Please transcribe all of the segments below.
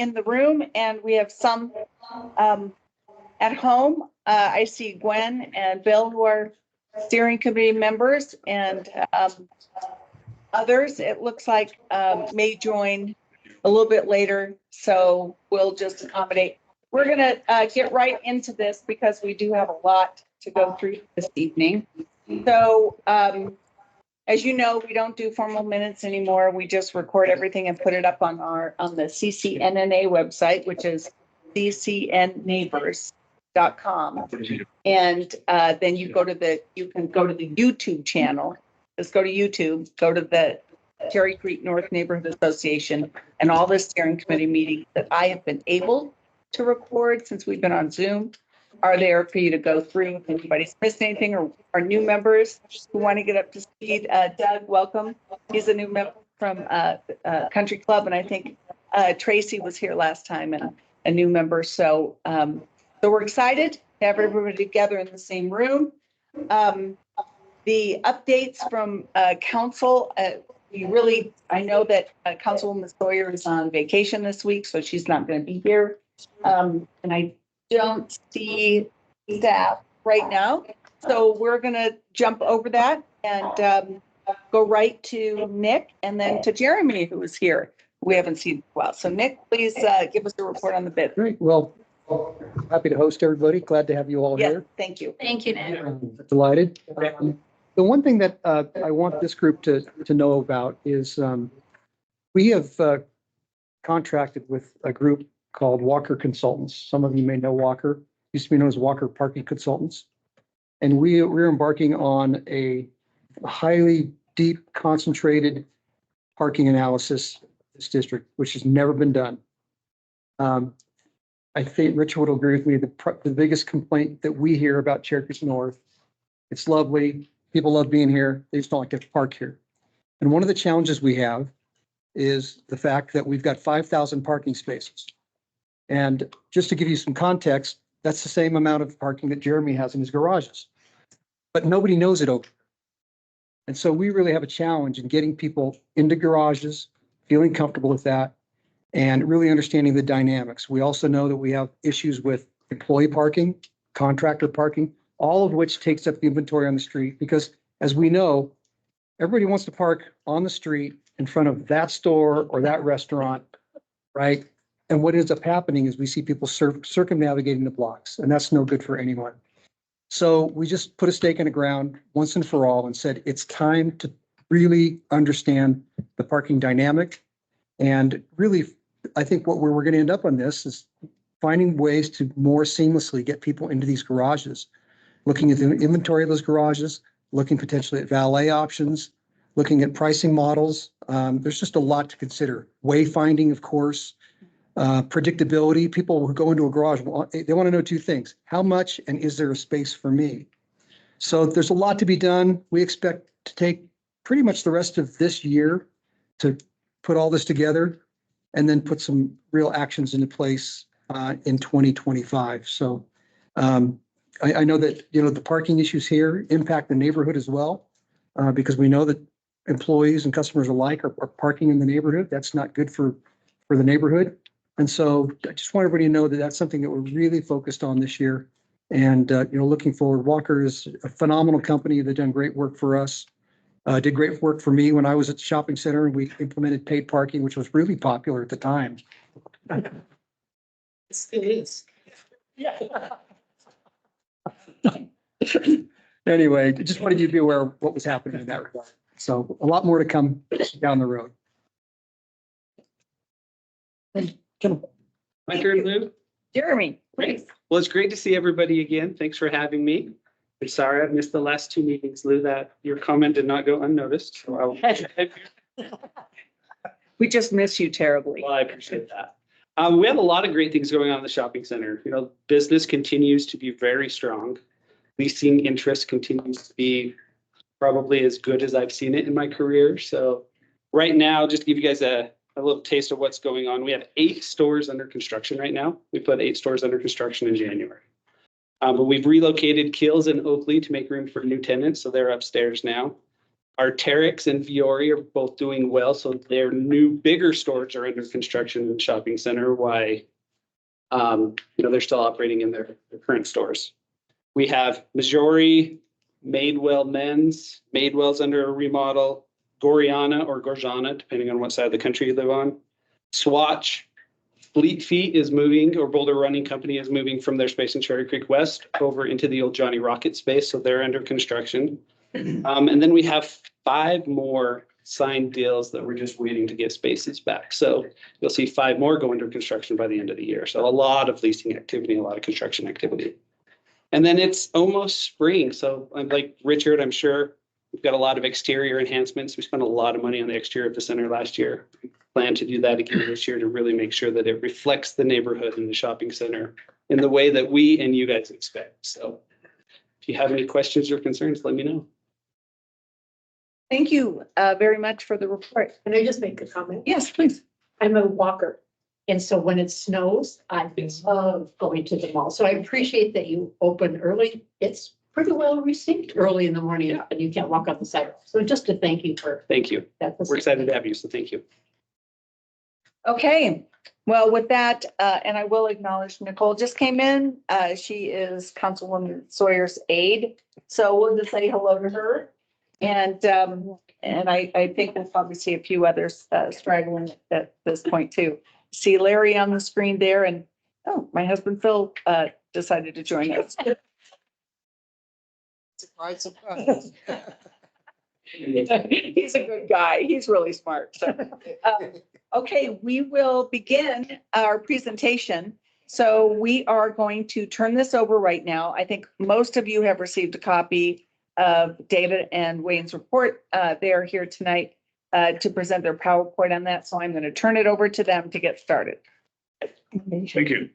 in the room, and we have some at home. I see Gwen and Bill, who are steering committee members, and others, it looks like, may join a little bit later. So we'll just accommodate. We're going to get right into this because we do have a lot to go through this evening. So as you know, we don't do formal minutes anymore. We just record everything and put it up on the CCNNA website, which is ccnneighbors.com. And then you can go to the YouTube channel. Just go to YouTube, go to the Cherry Creek North Neighborhood Association, and all the steering committee meetings that I have been able to record since we've been on Zoom are there for you to go through. If anybody's missed anything, or our new members who want to get up to speed, Doug, welcome. He's a new member from Country Club, and I think Tracy was here last time and a new member. So, so we're excited to have everybody together in the same room. The updates from council, I know that Councilwoman Sawyer is on vacation this week, so she's not going to be here. And I don't see staff right now. So we're going to jump over that and go right to Nick and then to Jeremy, who is here. We haven't seen in a while. So Nick, please give us a report on the bid. Great. Well, happy to host everybody. Glad to have you all here. Thank you. Thank you, Nick. Delighted. The one thing that I want this group to know about is we have contracted with a group called Walker Consultants. Some of you may know Walker. Used to be known as Walker Parking Consultants. And we're embarking on a highly deep, concentrated parking analysis in this district, which has never been done. I think Richard will agree with me. The biggest complaint that we hear about Cherry Creek North, it's lovely. People love being here. They just don't like to park here. And one of the challenges we have is the fact that we've got 5,000 parking spaces. And just to give you some context, that's the same amount of parking that Jeremy has in his garages. But nobody knows it over. And so we really have a challenge in getting people into garages, feeling comfortable with that, and really understanding the dynamics. We also know that we have issues with employee parking, contractor parking, all of which takes up the inventory on the street, because as we know, everybody wants to park on the street in front of that store or that restaurant, right? And what ends up happening is we see people circumnavigating the blocks, and that's no good for anyone. So we just put a stake in the ground once and for all and said, it's time to really understand the parking dynamic. And really, I think what we're going to end up on this is finding ways to more seamlessly get people into these garages, looking at the inventory of those garages, looking potentially at valet options, looking at pricing models. There's just a lot to consider. Wayfinding, of course, predictability. People who go into a garage, they want to know two things: how much, and is there a space for me? So there's a lot to be done. We expect to take pretty much the rest of this year to put all this together and then put some real actions into place in 2025. So I know that, you know, the parking issues here impact the neighborhood as well, because we know that employees and customers alike are parking in the neighborhood. That's not good for the neighborhood. And so I just want everybody to know that that's something that we're really focused on this year. And, you know, looking forward. Walker is a phenomenal company. They've done great work for us. Did great work for me when I was at the shopping center, and we implemented paid parking, which was really popular at the time. It is. Yeah. Anyway, just wanted you to be aware of what was happening in that regard. So a lot more to come down the road. My turn, Lou. Jeremy, please. Well, it's great to see everybody again. Thanks for having me. I'm sorry I missed the last two meetings, Lou. That your comment did not go unnoticed. So We just miss you terribly. well, I appreciate that. We have a lot of great things going on in the shopping center. You know, business continues to be very strong. Leasing interest continues to be probably as good as I've seen it in my career. So right now, just to give you guys a little taste of what's going on. We have 8 stores under construction right now. We put 8 stores under construction in January. But we've relocated Kills and Oakley to make room for new tenants, so they're upstairs now. Our Terex and Fiore are both doing well, so their new bigger stores are under construction in the shopping center. Why, they're still operating in their current stores. We have Majori, Madewell Men's, Madewell's under a remodel, Goriana or Gorjana, depending on what side of the country you live on. Swatch, Fleet Feet is moving, or Boulder Running Company is moving from their space in Cherry Creek West over into the old Johnny Rocket space, so they're under construction. And then we have 5 more signed deals that we're just waiting to get spaces back. So you'll see 5 more go under construction by the end of the year. So a lot of leasing activity, a lot of construction activity. And then it's almost spring. So I'm like Richard, I'm sure we've got a lot of exterior enhancements. We spent a lot of money on the exterior of the center last year. We plan to do that again this year to really make sure that it reflects the neighborhood and the shopping center in the way that we and you guys expect. So if you have any questions or concerns, let me know. Thank you very much for the report. Can I just make a comment? Yes, please. I'm a walker. And so when it snows, I love going to the mall. So I appreciate that you open early. It's pretty well received early in the morning and you can't walk on the sidewalk. So just to thank you for Thank you. that. We're excited to have you, so thank you. Okay, well, with that, and I will acknowledge Nicole just came in. She is Councilwoman Sawyer's aide. So we'll just say hello to her. And I think we'll probably see a few others straggling at this point too. See Larry on the screen there, and oh, my husband Phil decided to join us. Surprise, surprise. He's a good guy. He's really smart. So, okay, we will begin our presentation. So we are going to turn this over right now. I think most of you have received a copy of David and Wayne's report. They are here tonight to present their PowerPoint on that. So I'm going to turn it over to them to get started. Thank you.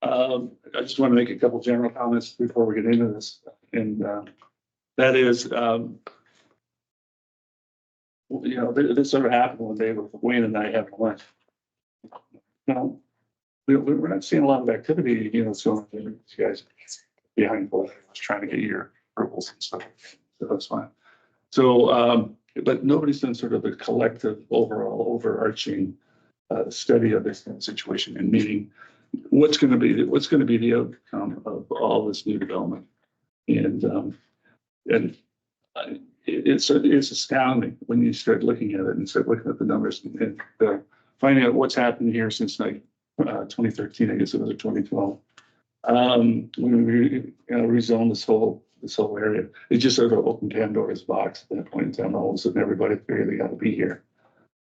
I just want to make a couple general comments before we get into this. And that is, this sort of happened one day with Wayne and I having lunch. We're not seeing a lot of activity, so you guys behind both trying to get your approvals and stuff. So that's fine. So, but nobody's done sort of a collective overall overarching study of this situation and meeting what's going to be the outcome of all this new development. And it's astounding when you start looking at it and start looking at the numbers and finding out what's happened here since 2013, I guess it was, or 2012. When we rezoned this whole area, it just sort of opened Pandora's box at that point in time. All of a sudden, everybody figured they got to be here.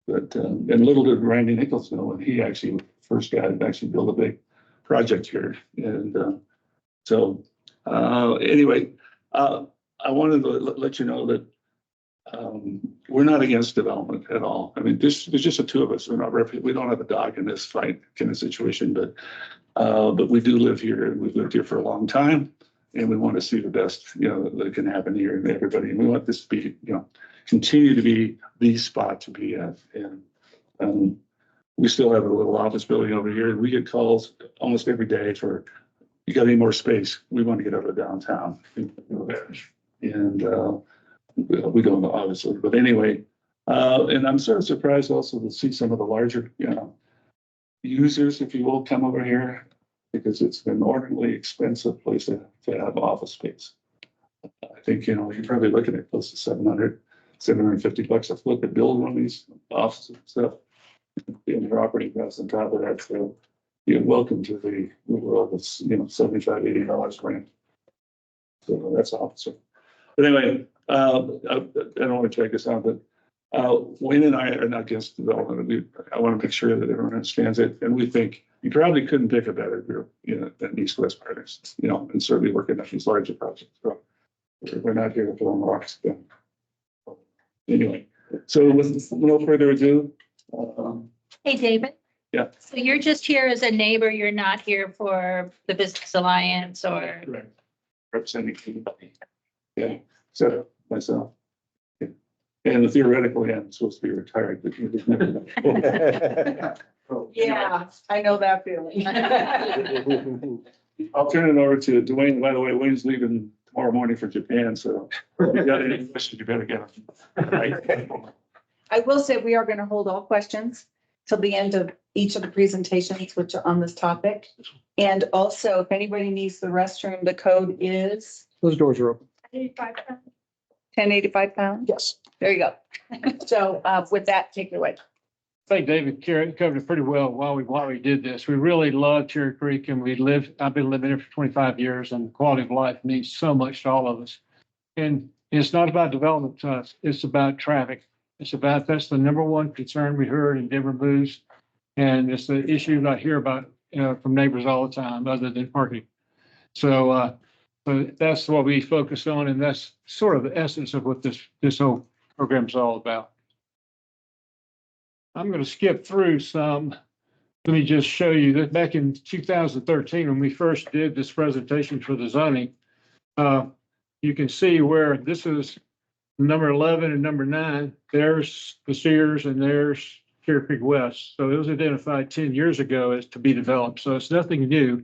But and little did Randy Nichols know, and he actually first guy to actually build a big project here. And anyway, I wanted to let you know that we're not against development at all. I mean, there's just the two of us. We don't have a dog in this fight kind of situation, but we do live here, and we've lived here for a long time, and we want to see the best, that can happen here and everybody. And we want this to be, continue to be the spot to be at. And we still have a little office building over here, and we get calls almost every day for, you got any more space? We want to get out of downtown. And we don't obviously, but anyway, and I'm sort of surprised also to see some of the larger, users, if you will, come over here, because it's an inordinately expensive place to have office space. I think, you're probably looking at close to $750 a foot to build one of these offices and stuff. And your operating costs on top of that. So you're welcome to the world of, $75, $80 rent. So that's awesome. But anyway, I don't want to drag this out, but Wayne and I are not against development. I want to make sure that everyone understands it. And we think you probably couldn't pick a better group, than East West Partners, and certainly working on these larger projects. So we're not here to throw rocks. Anyway, so with no further ado. Hey, David. Yeah. So you're just here as a neighbor. You're not here for the Business Alliance or? Correct. Representing anybody. Yeah. So myself. Yeah. And theoretically, I'm supposed to be retired, but you just never know. Yeah, I know that feeling. I'll turn it over to Dwayne. By the way, Wayne's leaving tomorrow morning for Japan, so if you got any questions, you better get them. Right? I will say we are going to hold all questions till the end of each of the presentations, which are on this topic. And also, if anybody needs the restroom, the code is Those doors are open. 1085 pounds. Yes. There you go. So with that, take it away. I think David covered it pretty well while we did this. We really love Cherry Creek and I've been living here for 25 years and quality of life means so much to all of us. And it's not about development to us. It's about traffic. That's the number one concern we heard in Denver Moves. And it's the issue I hear about from neighbors all the time, other than parking. So that's what we focus on. And that's sort of the essence of what this whole program is all about. I'm going to skip through some. Let me just show you that back in 2013, when we first did this presentation for the zoning, you can see where this is number 11 and number 9. There's the Sears and there's Cherry Creek West. So it was identified 10 years ago as to be developed. So it's nothing new.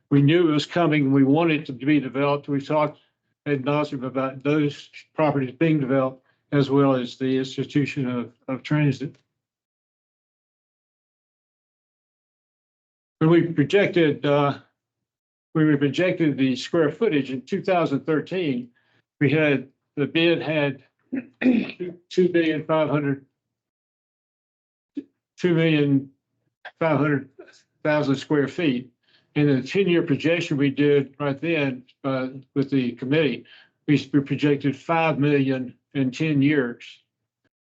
We knew it was coming. We wanted it to be developed. We talked ad nauseum about those properties being developed, as well as the institution of transit. When we projected the square footage in 2013, the bid had 2,500,000 square feet. And the 10-year projection we did right then with the committee, we projected 5 million in 10 years.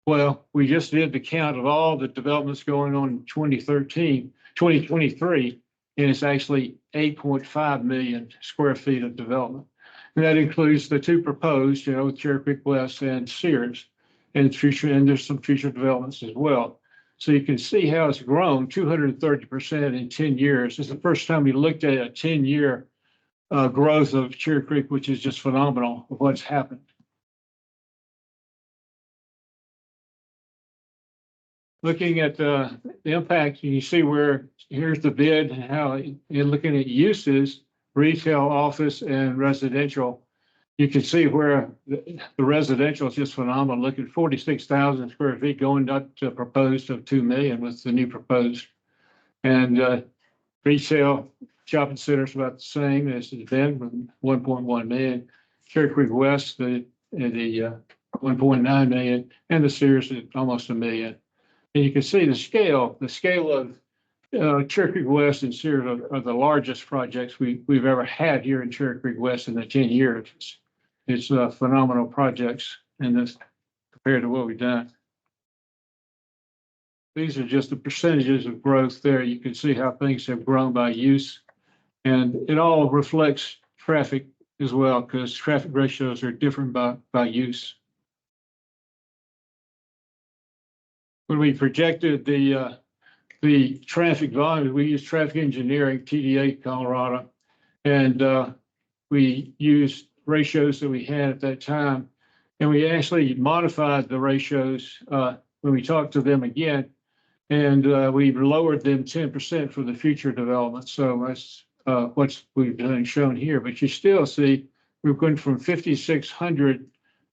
Well, we just did the count of all the developments going on in 2023, and it's actually 8.5 million square feet of development. And that includes the 2 proposed, Cherry Creek West and Sears, and there's some future developments as well. So you can see how it's grown 230% in 10 years. It's the first time we looked at a 10-year growth of Cherry Creek, which is just phenomenal of what's happened. Looking at the impact, you see where here's the bid and how you're looking at uses, retail, office, and residential. You can see where the residential is just phenomenal. Look at 46,000 square feet going up to a proposed of 2 million with the new proposed. And retail shopping centers about the same as it's been with 1.1 million. Cherry Creek West, the 1.9 million, and the Sears at almost 1 million. And you can see the scale of Cherry Creek West and Sears are the largest projects we've ever had here in Cherry Creek West in the 10 years. It's phenomenal projects in this compared to what we've done. These are just the percentages of growth there. You can see how things have grown by use, and it all reflects traffic as well, because traffic ratios are different by use. When we projected the traffic volume, we used traffic engineering, TDA Colorado, and we used ratios that we had at that time. And we actually modified the ratios when we talked to them again, and we lowered them 10% for the future development. So that's what we've done shown here. But you still see we're going from 5,600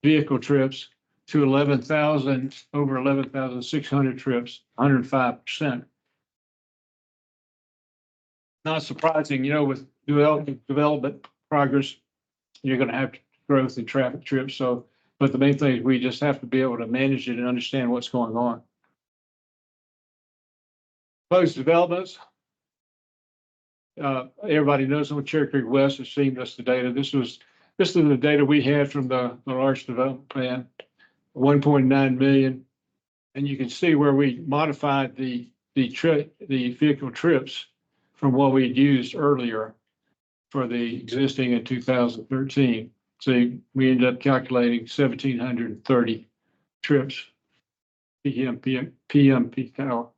vehicle trips to 11,000, over 11,600 trips, 105%. Not surprising, with development progress, you're going to have growth in traffic trips. So, but the main thing is we just have to be able to manage it and understand what's going on. Post developments. Everybody knows on Cherry Creek West has seen us the data. This is the data we had from the large development plan, 1.9 million. And you can see where we modified the vehicle trips from what we'd used earlier for the existing in 2013. So we ended up calculating 1,730 trips PM peak hour.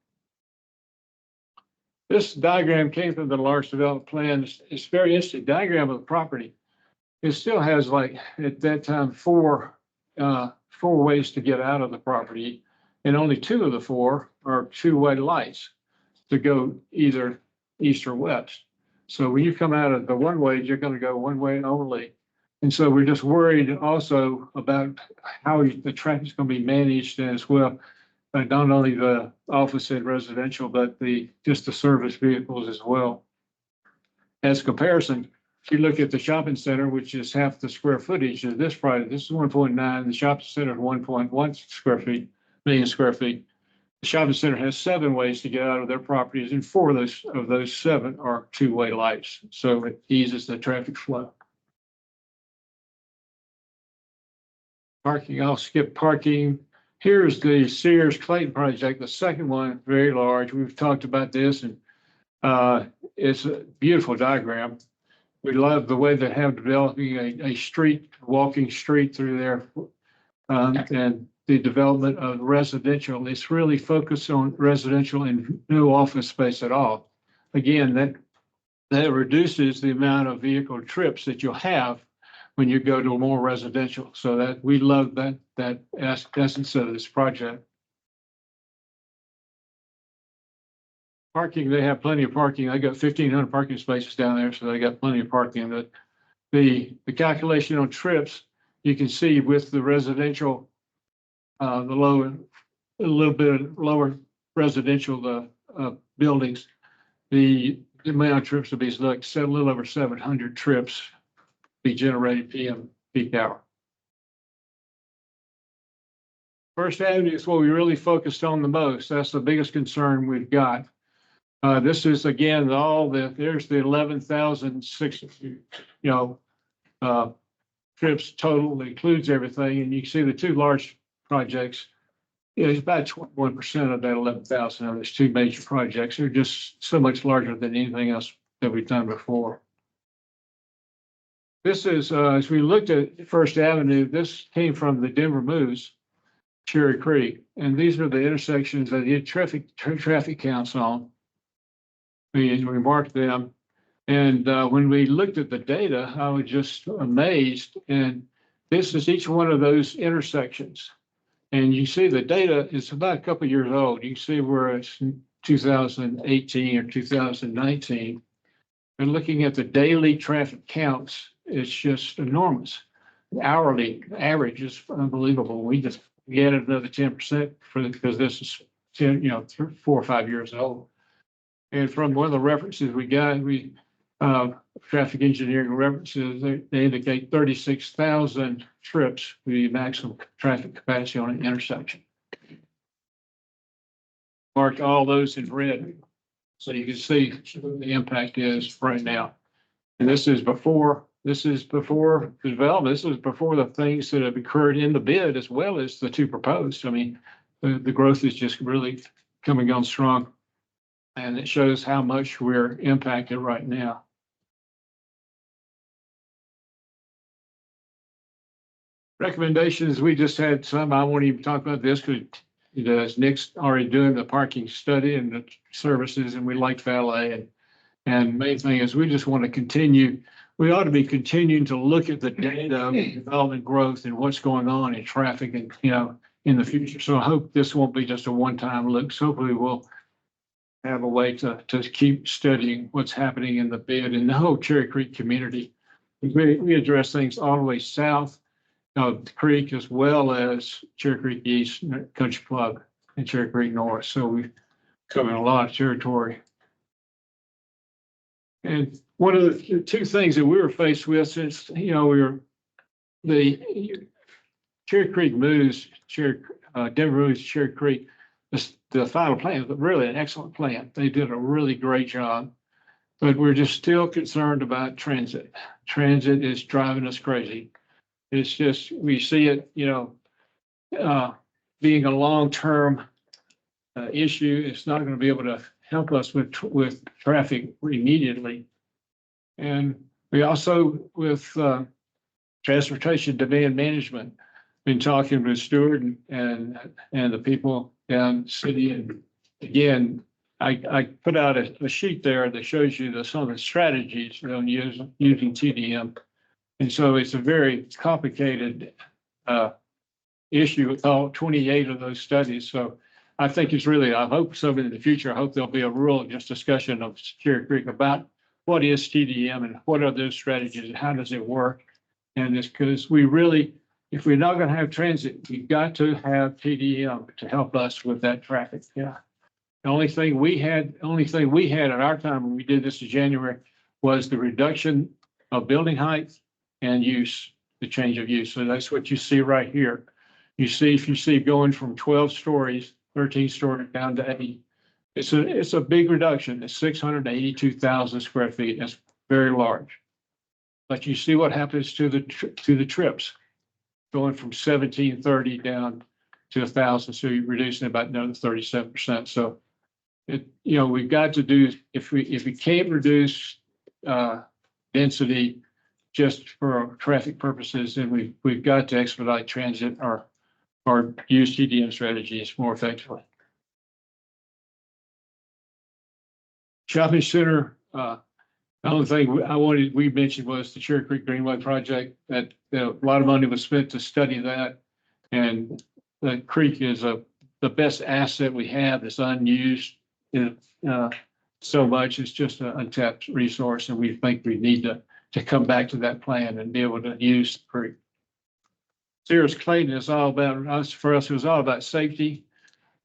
This diagram came from the large development plan. It's a very interesting diagram of the property. It still has, like, at that time, four ways to get out of the property, and only 2 of the 4 are 2-way lights to go either east or west. So when you come out of the one way, you're going to go one way only. And so we're just worried also about how the traffic's going to be managed as well. Not only the office and residential, but just the service vehicles as well. As comparison, if you look at the shopping center, which is half the square footage of this project, this is 1.9, the shopping center is 1.1 million square feet. The shopping center has 7 ways to get out of their properties, and 4 of those 7 are two-way lights. So it eases the traffic flow. Parking, I'll skip parking. Here's the Sears Clayton project, the second one, very large. We've talked about this, and it's a beautiful diagram. We love the way they have developing a street, walking street through there, and the development of residential. It's really focused on residential and no office space at all. Again, that reduces the amount of vehicle trips that you'll have when you go to more residential. So that we love that essence of this project. Parking, they have plenty of parking. I got 1,500 parking spaces down there, so they got plenty of parking. But the calculation on trips, you can see with the residential, a little bit lower residential buildings, the amount of trips will be like a little over 700 trips be generated PM peak hour. First Avenue is what we really focused on the most. That's the biggest concern we've got. This is again there's the 11,060 trips total that includes everything, and you can see the 2 large projects. It's about 21% of that 11,000 of those 2 major projects. They're just so much larger than anything else that we've done before. This is as we looked at First Avenue. This came from the Denver Moves, Cherry Creek, and these are the intersections that the traffic counts on. We marked them, and when we looked at the data, I was just amazed. And this is each one of those intersections, and you see the data is about a couple of years old. You can see where it's 2018 or 2019, and looking at the daily traffic counts, it's just enormous. The hourly average is unbelievable. We just added another 10% because this is 4 or 5 years old. And from one of the references we got, traffic engineering references, they indicate 36,000 trips would be maximum traffic capacity on an intersection. Marked all those in red, so you can see what the impact is right now. And this is before the development. This is before the things that have occurred in the bid as well as the 2 proposed. I mean, the growth is just really coming on strong. And it shows how much we're impacted right now. Recommendations, we just had some. I won't even talk about this because Nick's already doing the parking study and the services, and we like valet. And main thing is we just want to continue. We ought to be continuing to look at the data of development growth and what's going on in traffic and in the future. So I hope this won't be just a one-time look. So hopefully we'll have a way to keep studying what's happening in the bid and the whole Cherry Creek community. We address things all the way south of the creek as well as Cherry Creek East, Country Club, and Cherry Creek North. So we cover a lot of territory. And one of the 2 things that we were faced with since, the Cherry Creek moves, Denver moves Cherry Creek, the final plan was really an excellent plan. They did a really great job, but we're just still concerned about transit. Transit is driving us crazy. It's just, we see it, being a long-term issue. It's not going to be able to help us with traffic immediately. And we also, with transportation demand management, been talking with Stewart and the people down the city. And again, I put out a sheet there that shows you some of the strategies on using TDM. And so it's a very complicated issue with all 28 of those studies. So I think it's really, I hope so in the future, I hope there'll be a real just discussion of Cherry Creek about what is TDM and what are those strategies and how does it work, And it's because we really, if we're not gonna have transit, we've got to have TDM to help us with that traffic. Yeah. The only thing we had at our time when we did this in January was the reduction of building height and use, the change of use. So that's what you see right here. You see, if you see going from 12 stories, 13 stories down to 8, it's a big reduction. It's 682,000 square feet. That's very large. But you see what happens to the trips, going from 1,730 down to 1,000. So you're reducing about another 37%. So we've got to do, if we can't reduce density just for traffic purposes, then we've got to expedite transit or use TDM strategies more effectively. Shopping center, the only thing we mentioned was the Cherry Creek Greenway project. That a lot of money was spent to study that, and the creek is the best asset we have. It's unused. So much. It's just an untapped resource, and we think we need to come back to that plan and be able to use the creek. Sears Clayton is all about us. For us, it was all about safety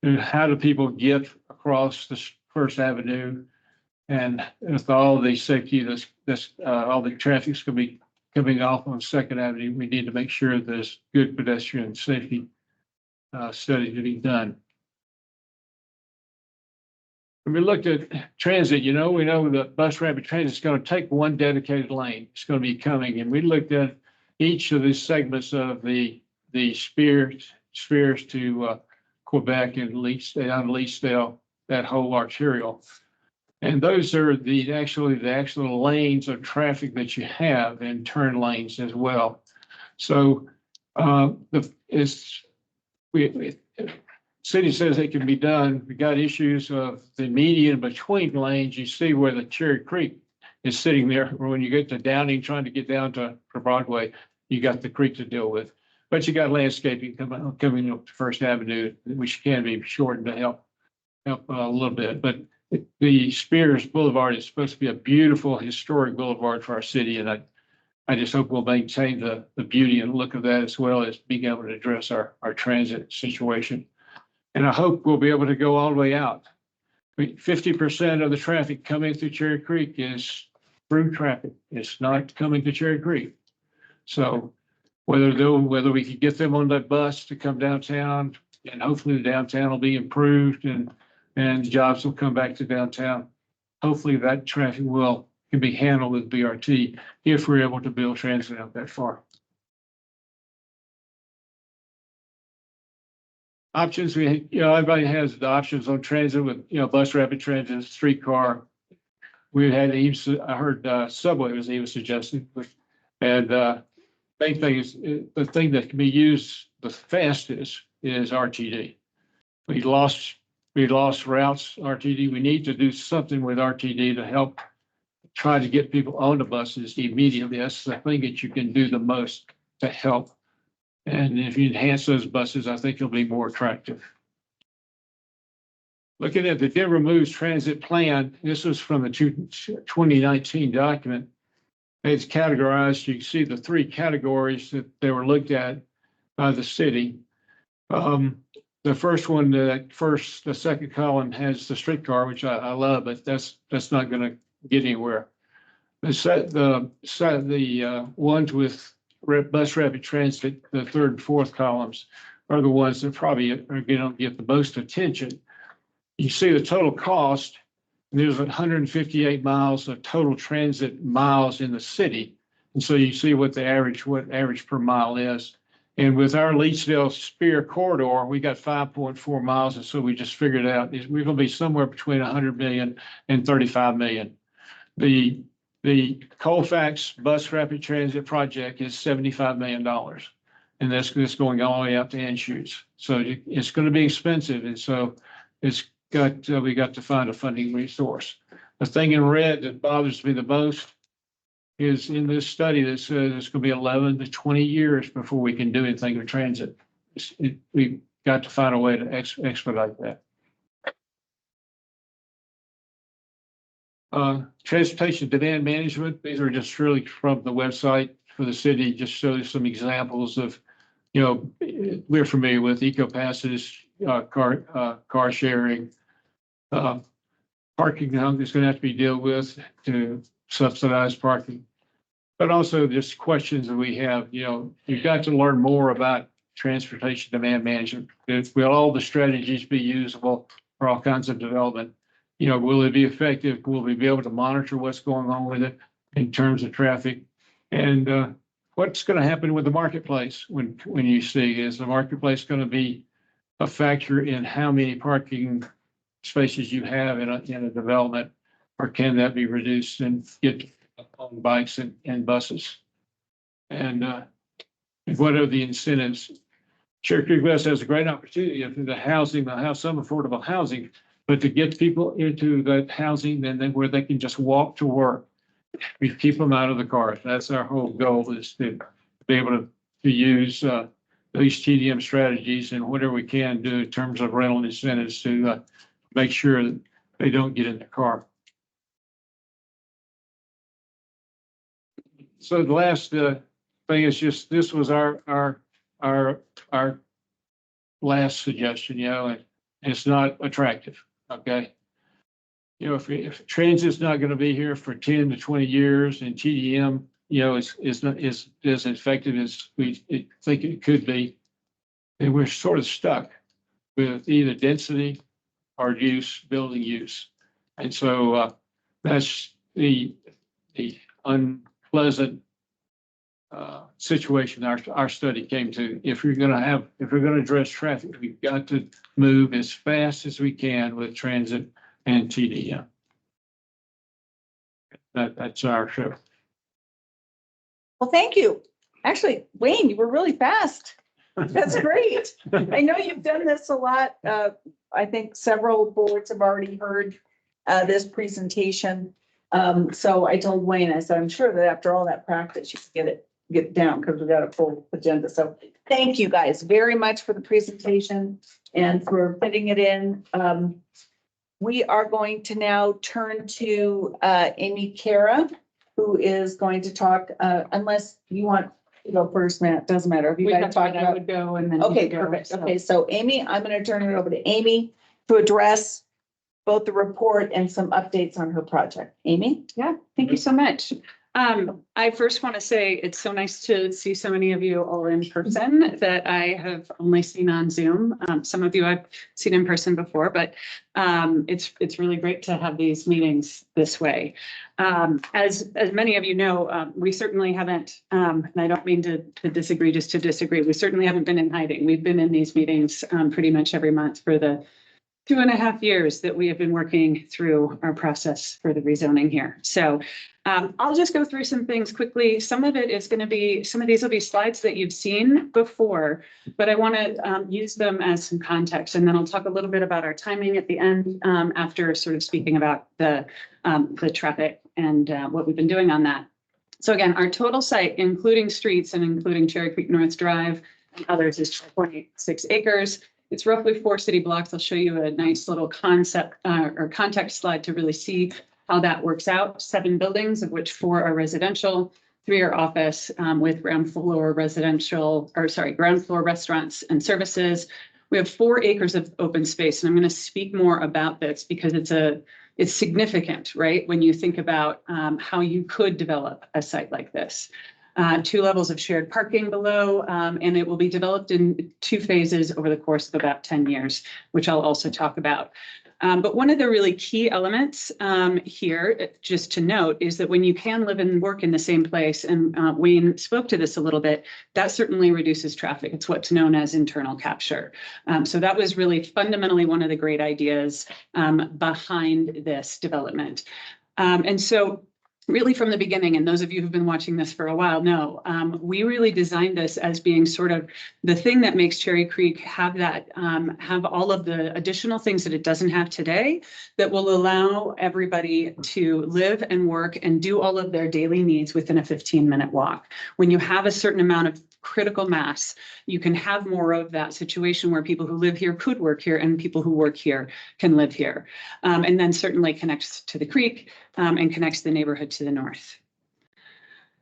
and how do people get across the First Avenue, and with all the safety that's all the traffic's going to be coming off on Second Avenue, we need to make sure there's good pedestrian safety study to be done. When we looked at transit, we know that bus rapid transit is going to take one dedicated lane. It's going to be coming, and we looked at each of these segments of the spheres to Quebec and Leesdale, that whole arterial. And those are the actual lanes of traffic that you have, and turn lanes as well. So city says it can be done. We got issues of the median between lanes. You see where the Cherry Creek is sitting there. When you get to Downing, trying to get down to Broadway, you got the creek to deal with. But you got landscaping coming up to First Avenue, which can be shortened to help a little bit. But the Spears Boulevard is supposed to be a beautiful historic boulevard for our city, and I just hope we'll maintain the beauty and look of that, as well as being able to address our transit situation. And I hope we'll be able to go all the way out. 50% of the traffic coming through Cherry Creek is through traffic. It's not coming to Cherry Creek. So whether we could get them on that bus to come downtown, and hopefully the downtown will be improved and jobs will come back to downtown. Hopefully that traffic can be handled with BRT if we're able to build transit out that far. Options, everybody has the options on transit with, bus rapid transit, streetcar. We had I heard subway was even suggested, and main thing is the thing that can be used the fastest is RTD. We lost routes RTD. We need to do something with RTD to help try to get people on the buses immediately. That's the thing that you can do the most to help. And if you enhance those buses, I think it'll be more attractive. Looking at the Denver Moves Transit Plan, this was from the 2019 document. It's categorized. You can see the three categories that they were looked at by the city. The first one, the second column has the streetcar, which I love, but that's not going to get anywhere. The ones with bus rapid transit, the third and fourth columns, are the ones that probably are going to get the most attention. You see the total cost, and there's 158 miles of total transit miles in the city. And so you see what average per mile is. And with our Leesdale Spear corridor, we got 5.4 miles. And so we just figured out we're going to be somewhere between 100 million and 35 million. The Colfax Bus Rapid Transit project is $75 million. And that's going all the way up to Anschutz. So it's going to be expensive. And so we got to find a funding resource. The thing in red that bothers me the most is in this study that says it's going to be 11 to 20 years before we can do anything with transit. We've got to find a way to expedite that. Transportation demand management, these are just really from the website. for the city, just show some examples of, we're familiar with eco passes, car sharing, parking now is going to have to be dealt with to subsidize parking. But also just questions that we have, you've got to learn more about transportation demand management. Will all the strategies be usable for all kinds of development? Will it be effective? Will we be able to monitor what's going on with it in terms of traffic? And what's going to happen with the marketplace when you see, is the marketplace going to be a factor in how many parking spaces you have in a development, or can that be reduced and get on bikes and buses? And what are the incentives? Cherry Creek West has a great opportunity through the housing. They'll have some affordable housing, but to get people into that housing, then where they can just walk to work, we keep them out of the cars. That's our whole goal, is to be able to use these TDM strategies and whatever we can do in terms of rental incentives to make sure that they don't get in the car. So the last thing is just, this was our last suggestion, and it's not attractive. Okay. If transit's not going to be here for 10 to 20 years, and TDM, is not as effective as we think it could be, then we're sort of stuck with either density or building use. And so that's the unpleasant situation our study came to. If we're going to address traffic, we've got to move as fast as we can with transit and TDM. That's our show. Well, thank you. Actually, Wayne, you were really fast. That's great. I know you've done this a lot. I think several boards have already heard this presentation. So I told Wayne, I said, I'm sure that after all that practice, you can get it down, because we've got a full agenda. So thank you guys very much for the presentation and for fitting it in. We are going to now turn to Amy Cara, who is going to talk, unless you want to go first, Matt, doesn't matter. If you guys talk I about. would go and then. Okay, you go, perfect. so. Okay, so Amy, I'm going to turn it over to Amy to address both the report and some updates on her project. Amy? Yeah, thank you so much. I first want to say it's so nice to see so many of you all in person that I have only seen on Zoom. Some of you I've seen in person before, but it's really great to have these meetings this way. As many of you know, we certainly haven't, and I don't mean to disagree just to disagree, we certainly haven't been in hiding. We've been in these meetings pretty much every month for the 2.5 years that we have been working through our process for the rezoning here. So I'll just go through some things quickly. Some of these will be slides that you've seen before, but I want to use them as some context. And then I'll talk a little bit about our timing at the end after sort of speaking about the traffic and what we've been doing on that. So again, our total site, including streets and including Cherry Creek North Drive and others, is 12.6 acres. It's roughly 4 city blocks. I'll show you a nice little concept or context slide to really see how that works out. 7 buildings, of which 4 are residential, 3 are office with ground floor restaurants and services. We have 4 acres of open space, and I'm going to speak more about this because it's significant, right? When you think about how you could develop a site like this. 2 levels of shared parking below, and it will be developed in 2 phases over the course of about 10 years, which I'll also talk about. But one of the really key elements here, just to note, is that when you can live and work in the same place, and Wayne spoke to this a little bit, that certainly reduces traffic. It's what's known as internal capture. So that was really fundamentally one of the great ideas behind this development. And so really from the beginning, and those of you who've been watching this for a while know, we really designed this as being sort of the thing that makes Cherry Creek have all of the additional things that it doesn't have today that will allow everybody to live and work and do all of their daily needs within a 15-minute walk. When you have a certain amount of critical mass, you can have more of that situation where people who live here could work here and people who work here can live here. And then certainly connects to the creek and connects the neighborhood to the north.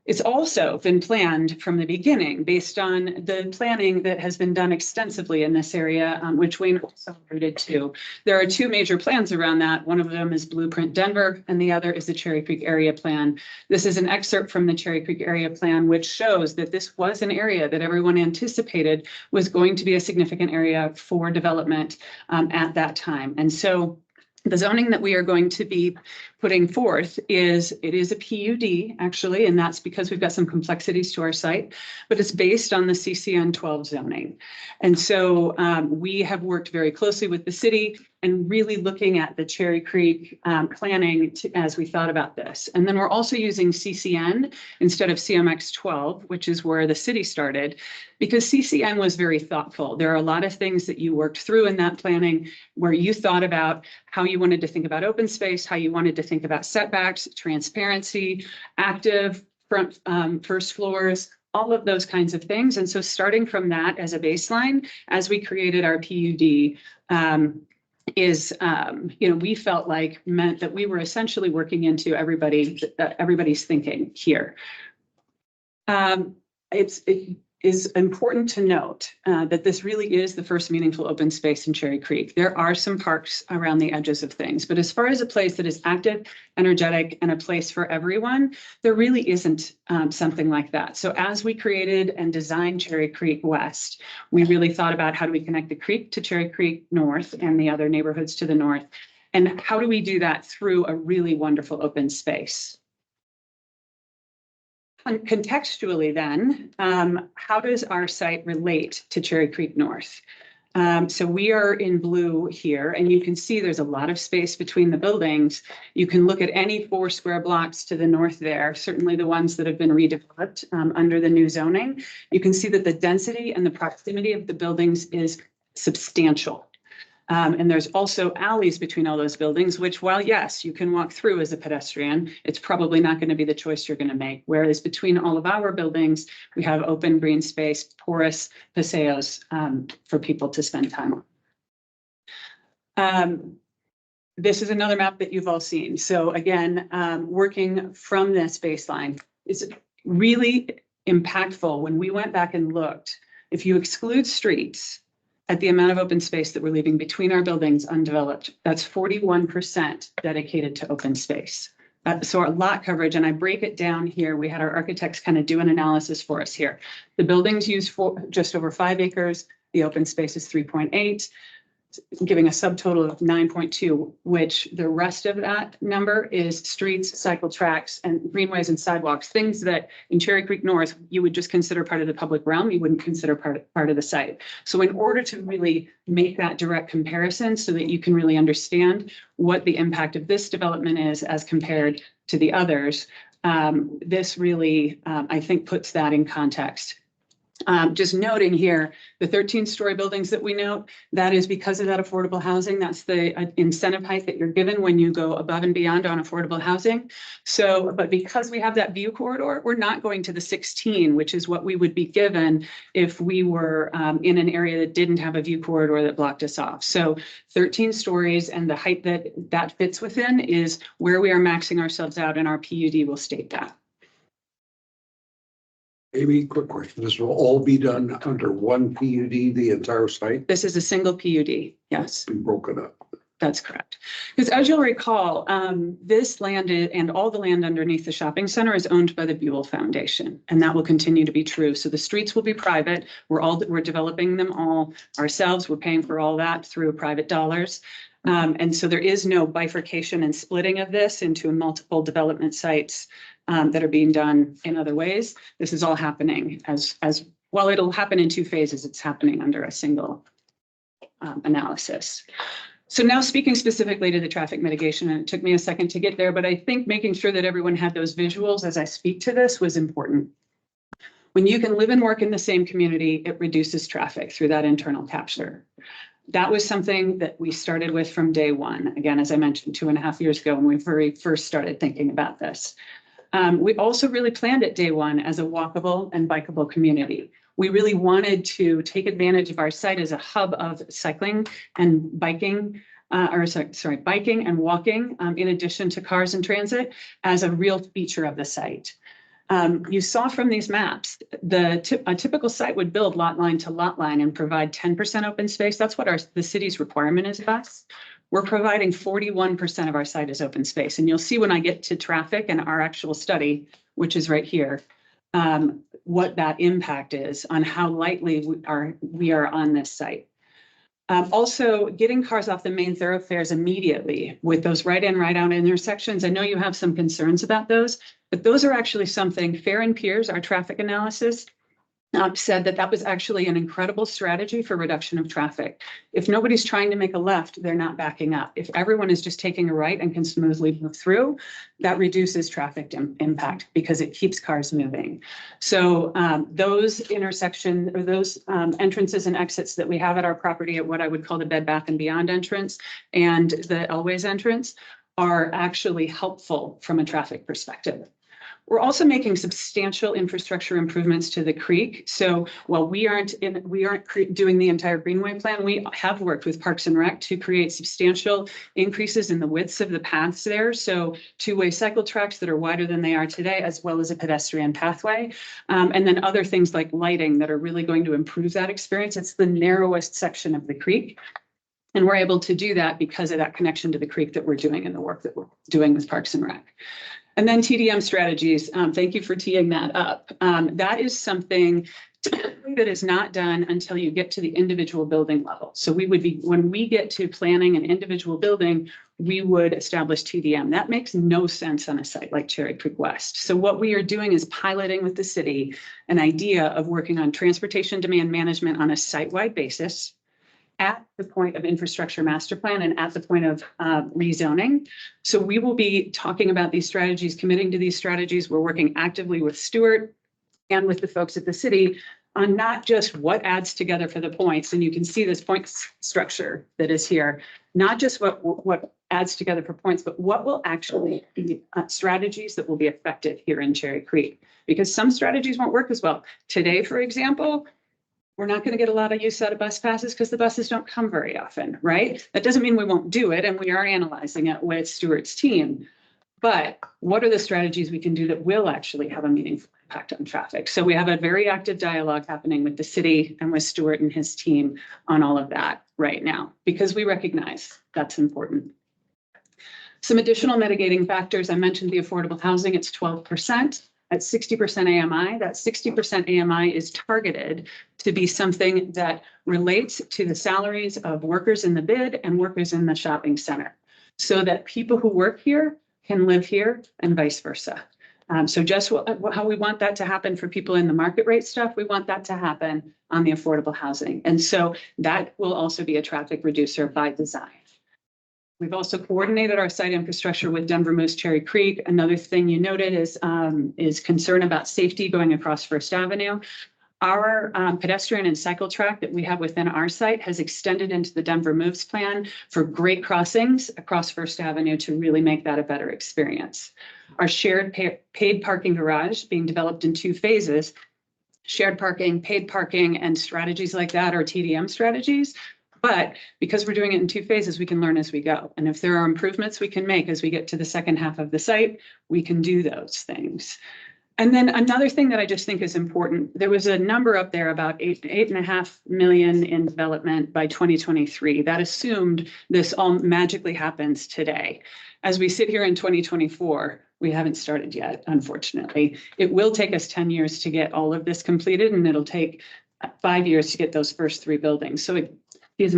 It's also been planned from the beginning based on the planning that has been done extensively in this area, which Wayne also alluded to. There are two major plans around that. One of them is Blueprint Denver, and the other is the Cherry Creek Area Plan. This is an excerpt from the Cherry Creek Area Plan, which shows that this was an area that everyone anticipated was going to be a significant area for development at that time. And so the zoning that we are going to be putting forth is a PUD actually, and that's because we've got some complexities to our site, but it's based on the CCN 12 zoning. And so we have worked very closely with the city and really looking at the Cherry Creek planning as we thought about this. And then we're also using CCN instead of CMX 12, which is where the city started, because CCN was very thoughtful. There are a lot of things that you worked through in that planning where you thought about how you wanted to think about open space, how you wanted to think about setbacks, transparency, active front first floors, all of those kinds of things. And so starting from that as a baseline, as we created our PUD, we felt like meant that we were essentially working into everybody's thinking here. It is important to note that this really is the first meaningful open space in Cherry Creek. There are some parks around the edges of things, but as far as a place that is active, energetic, and a place for everyone, there really isn't something like that. So as we created and designed Cherry Creek West, we really thought about how do we connect the creek to Cherry Creek North and the other neighborhoods to the north, and how do we do that through a really wonderful open space. Contextually then, how does our site relate to Cherry Creek North? So we are in blue here, and you can see there's a lot of space between the buildings. You can look at any 4 square blocks to the north there, certainly the ones that have been redeveloped under the new zoning. You can see that the density and the proximity of the buildings is substantial. And there's also alleys between all those buildings, which while yes, you can walk through as a pedestrian, it's probably not going to be the choice you're going to make. Whereas between all of our buildings, we have open green space, porous paseos for people to spend time on. This is another map that you've all seen. So again, working from this baseline is really impactful. When we went back and looked, if you exclude streets, at the amount of open space that we're leaving between our buildings undeveloped, that's 41% dedicated to open space. So our lot coverage, and I break it down here, we had our architects kind of do an analysis for us here. The buildings use just over 5 acres, the open space is 3.8, giving a subtotal of 9.2, which the rest of that number is streets, cycle tracks, and greenways and sidewalks, things that in Cherry Creek North, you would just consider part of the public realm, you wouldn't consider part of the site. So in order to really make that direct comparison so that you can really understand what the impact of this development is as compared to the others, this really, I think, puts that in context. Just noting here, the 13-story buildings that we note, that is because of that affordable housing. That's the incentive height that you're given when you go above and beyond on affordable housing. So, but because we have that view corridor, we're not going to the 16, which is what we would be given if we were in an area that didn't have a view corridor that blocked us off. So 13 stories and the height that fits within is where we are maxing ourselves out, and our PUD will state that. Maybe quick question. This will all be done under one PUD, the entire site? This is a single PUD, yes. Be broken up. That's correct. Because as you'll recall, this land and all the land underneath the shopping center is owned by the Buell Foundation, and that will continue to be true. So the streets will be private. We're developing them all ourselves. We're paying for all that through private dollars. And so there is no bifurcation and splitting of this into multiple development sites that are being done in other ways. This is all happening as well. It'll happen in 2 phases. It's happening under a single analysis. So now speaking specifically to the traffic mitigation, and it took me a second to get there, but I think making sure that everyone had those visuals as I speak to this was important. When you can live and work in the same community, it reduces traffic through that internal capture. That was something that we started with from day one. Again, as I mentioned, 2.5 years ago when we very first started thinking about this. We also really planned it day one as a walkable and bikeable community. We really wanted to take advantage of our site as a hub of cycling and biking, biking and walking, in addition to cars and transit, as a real feature of the site. You saw from these maps, a typical site would build lot line to lot line and provide 10% open space. That's what the city's requirement is of us. We're providing 41% of our site as open space. And you'll see when I get to traffic and our actual study, which is right here, what that impact is on how lightly we are on this site. Also, getting cars off the main thoroughfares immediately with those right in, right out intersections. I know you have some concerns about those, but those are actually something Fair and Piers, our traffic analysis, said that was actually an incredible strategy for reduction of traffic. If nobody's trying to make a left, they're not backing up. If everyone is just taking a right and can smoothly move through, that reduces traffic impact because it keeps cars moving. So those entrances and exits that we have at our property at what I would call the Bed Bath & Beyond entrance and the Elways entrance are actually helpful from a traffic perspective. We're also making substantial infrastructure improvements to the creek. So while we aren't doing the entire Greenway plan, we have worked with Parks and Rec to create substantial increases in the widths of the paths there. So two-way cycle tracks that are wider than they are today, as well as a pedestrian pathway. And then other things like lighting that are really going to improve that experience. It's the narrowest section of the creek. And we're able to do that because of that connection to the creek that we're doing and the work that we're doing with Parks and Rec. And then TDM strategies. Thank you for teeing that up. That is something that is not done until you get to the individual building level. So when we get to planning an individual building, we would establish TDM. That makes no sense on a site like Cherry Creek West. So what we are doing is piloting with the city an idea of working on transportation demand management on a site-wide basis, at the point of infrastructure master plan and at the point of rezoning. So we will be talking about these strategies, committing to these strategies. We're working actively with Stuart and with the folks at the city on not just what adds together for the points. And you can see this point structure that is here, not just what adds together for points, but what will actually be strategies that will be effective here in Cherry Creek, because some strategies won't work as well. Today, for example, we're not going to get a lot of use out of bus passes because the buses don't come very often, right? That doesn't mean we won't do it, and we are analyzing it with Stuart's team. But what are the strategies we can do that will actually have a meaningful impact on traffic? So we have a very active dialogue happening with the city and with Stuart and his team on all of that right now, because we recognize that's important. Some additional mitigating factors. I mentioned the affordable housing, it's 12%. At 60% AMI, that 60% AMI is targeted to be something that relates to the salaries of workers in the bid and workers in the shopping center, so that people who work here can live here and vice versa. So just how we want that to happen for people in the market rate stuff, we want that to happen on the affordable housing. And so that will also be a traffic reducer by design. We've also coordinated our site infrastructure with Denver Moose Cherry Creek. Another thing you noted is concern about safety going across First Avenue. Our pedestrian and cycle track that we have within our site has extended into the Denver Moves plan for great crossings across First Avenue to really make that a better experience. Our shared paid parking garage being developed in 2 phases, shared parking, paid parking, and strategies like that are TDM strategies. But because we're doing it in 2 phases, we can learn as we go. And if there are improvements we can make as we get to the second half of the site, we can do those things. And then another thing that I just think is important, there was a number up there about 8.5 million in development by 2023. That assumed this all magically happens today. As we sit here in 2024, we haven't started yet, unfortunately. It will take us 10 years to get all of this completed, and it'll take 5 years to get those first 3 buildings. So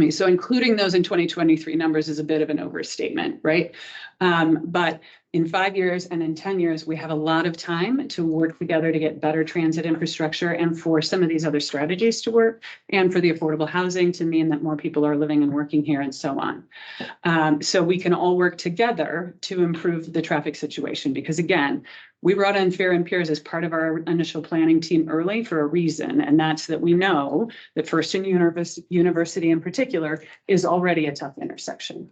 so including those in 2023 numbers is a bit of an overstatement, right? But in 5 years and in 10 years, we have a lot of time to work together to get better transit infrastructure and for some of these other strategies to work, and for the affordable housing to mean that more people are living and working here and so on. So we can all work together to improve the traffic situation, because again, we brought in Fair and Piers as part of our initial planning team early for a reason, and that's that we know that First and University in particular is already a tough intersection.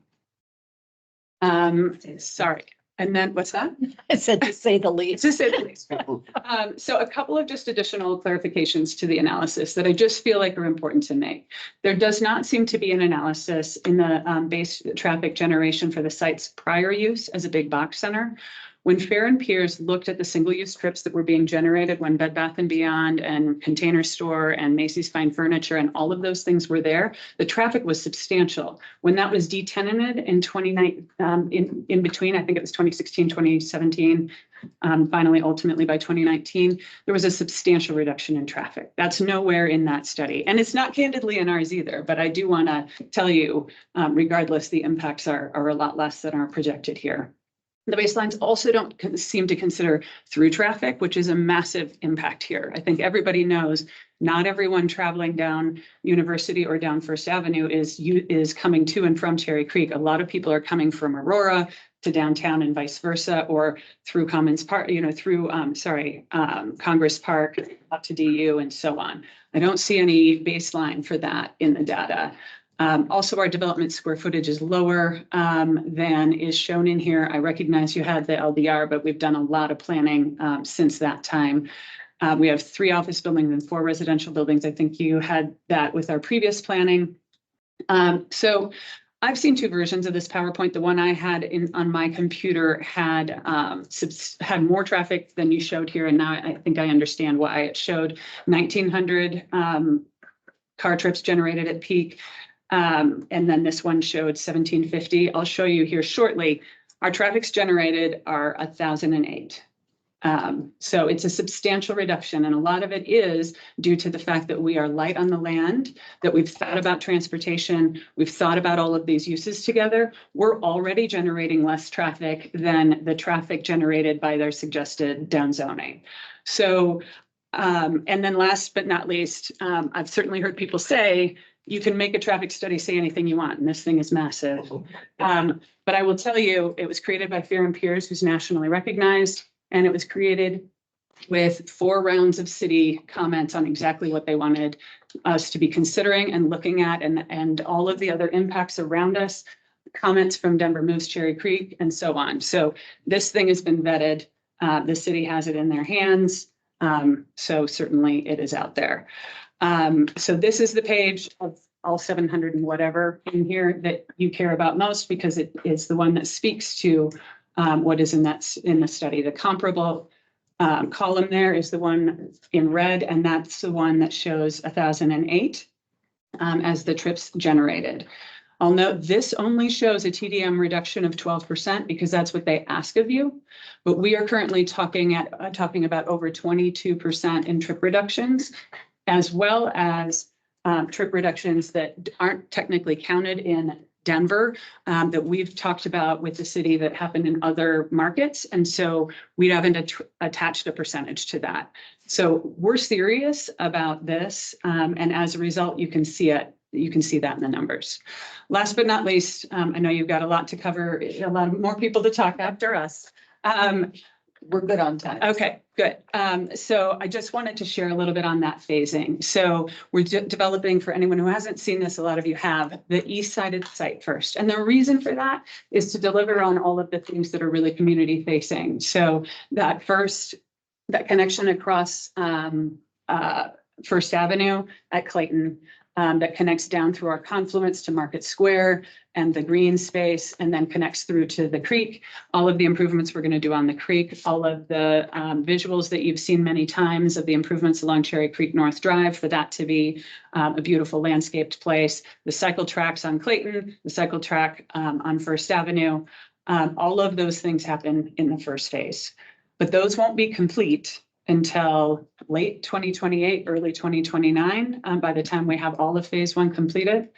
Sorry. And then what's that? I said to say the least. To say the least. So a couple of just additional clarifications to the analysis that I just feel like are important to make. There does not seem to be an analysis in the base traffic generation for the site's prior use as a big box center. When Fair and Piers looked at the single-use trips that were being generated when Bed Bath & Beyond and Container Store and Macy's Fine Furniture and all of those things were there, the traffic was substantial. When that was detenanted in 2019, in between, I think it was 2016, 2017, finally, ultimately by 2019, there was a substantial reduction in traffic. That's nowhere in that study. And it's not candidly in ours either, but I do want to tell you, regardless, the impacts are a lot less than are projected here. The baselines also don't seem to consider through traffic, which is a massive impact here. I think everybody knows not everyone traveling down University or down First Avenue is coming to and from Cherry Creek. A lot of people are coming from Aurora to downtown and vice versa, or through Commons Park, through Congress Park up to DU and so on. I don't see any baseline for that in the data. Also, our development square footage is lower than is shown in here. I recognize you had the LDR, but we've done a lot of planning since that time. We have 3 office buildings and 4 residential buildings. I think you had that with our previous planning. So I've seen 2 versions of this PowerPoint. The one I had on my computer had more traffic than you showed here, and now I think I understand why. It showed 1,900 car trips generated at peak. And then this one showed 1,750. I'll show you here shortly. Our traffics generated are 1,008. So it's a substantial reduction. And a lot of it is due to the fact that we are light on the land, that we've thought about transportation, we've thought about all of these uses together. We're already generating less traffic than the traffic generated by their suggested downzoning. So, and then last but not least, I've certainly heard people say, you can make a traffic study say anything you want, and this thing is massive. But I will tell you, it was created by Fair and Piers, who's nationally recognized, and it was created with 4 rounds of city comments on exactly what they wanted us to be considering and looking at, and all of the other impacts around us, comments from Denver Moves, Cherry Creek, and so on. So this thing has been vetted. The city has it in their hands. So certainly it is out there. So this is the page of all 700 and whatever in here that you care about most, because it is the one that speaks to what is in the study. The comparable column there is the one in red, and that's the one that shows 1,008 as the trips generated. I'll note this only shows a TDM reduction of 12% because that's what they ask of you. But we are currently talking about over 22% in trip reductions, as well as trip reductions that aren't technically counted in Denver that we've talked about with the city that happened in other markets. And so we haven't attached a percentage to that. So we're serious about this. And as a result, you can see it. You can see that in the numbers. Last but not least, I know you've got a lot to cover, a lot more people to talk after us. We're good on time. Okay, good. So I just wanted to share a little bit on that phasing. So we're developing, for anyone who hasn't seen this, a lot of you have, the east side of the site first. And the reason for that is to deliver on all of the things that are really community facing. So that connection across First Avenue at Clayton, that connects down through our confluence to Market Square and the green space, and then connects through to the creek. All of the improvements we're going to do on the creek, all of the visuals that you've seen many times of the improvements along Cherry Creek North Drive, for that to be a beautiful landscaped place. The cycle tracks on Clayton, the cycle track on First Avenue, all of those things happen in the first phase. But those won't be complete until late 2028, early 2029, by the time we have all of phase 1 completed.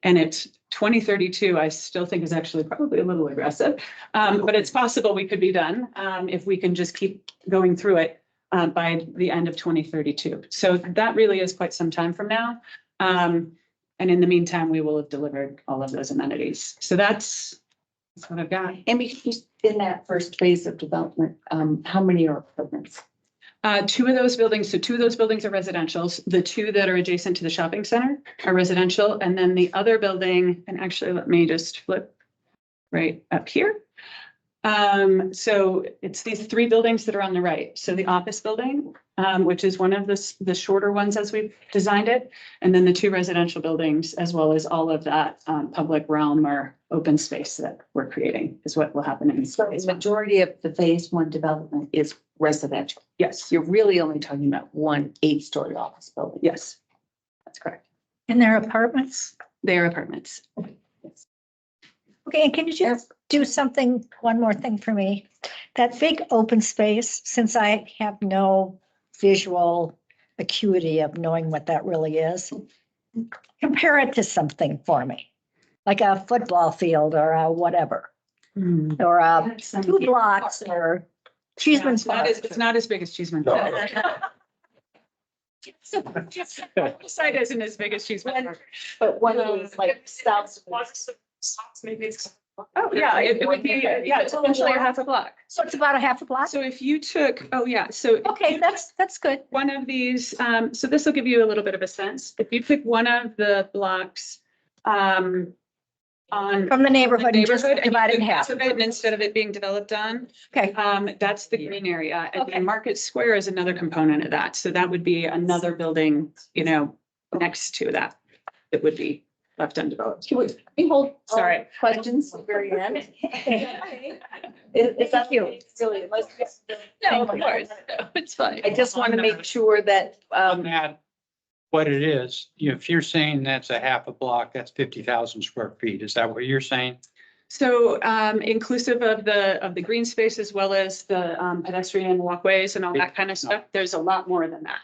And it's 2032, I still think is actually probably a little aggressive, but it's possible we could be done if we can just keep going through it by the end of 2032. So that really is quite some time from now. And in the meantime, we will have delivered all of those amenities. So that's what I've got. Amy, in that first phase of development, how many are apartments? 2 of those buildings, so 2 of those buildings are residentials. The 2 that are adjacent to the shopping center are residential. And then the other building, and actually let me just flip right up here. So it's these three buildings that are on the right. So the office building, which is one of the shorter ones as we've designed it. And then the two residential buildings, as well as all of that public realm or open space that we're creating is what will happen in So the majority of the phase one development is residential. Yes, You're really only talking about one 8-story office building. yes, that's correct. And their apartments? They are apartments. Okay, and can you just do something, one more thing for me? That big open space, since I have no visual acuity of knowing what that really is, compare it to something for me, like a football field or a whatever, or a 2 blocks or Cheeseman's Park. It's not as big as Cheeseman. Site isn't as big as Cheeseman. Park. But one of those like south. Oh, yeah, it would be, yeah, it's essentially a half a block. So it's about a half a block? So if you took, oh, yeah, so. Okay, that's good. One of these, so this will give you a little bit of a sense. If you pick one of the blocks, on. From the neighborhood and just neighborhood, and divide it in you half. took it instead of it being developed on, Okay, that's the green area. And Okay. then Market Square is another component of that. So that would be another building, next to that. It would be left undeveloped. Can we hold? Sorry. Questions at the very end? Is that you? Really, unless. No, of course. No, it's fine. I just want to make sure that, On that, what it is, if you're saying that's a half a block, that's 50,000 square feet. Is that what you're saying? So inclusive of the green space as well as the pedestrian walkways and all that kind of stuff, there's a lot more than that.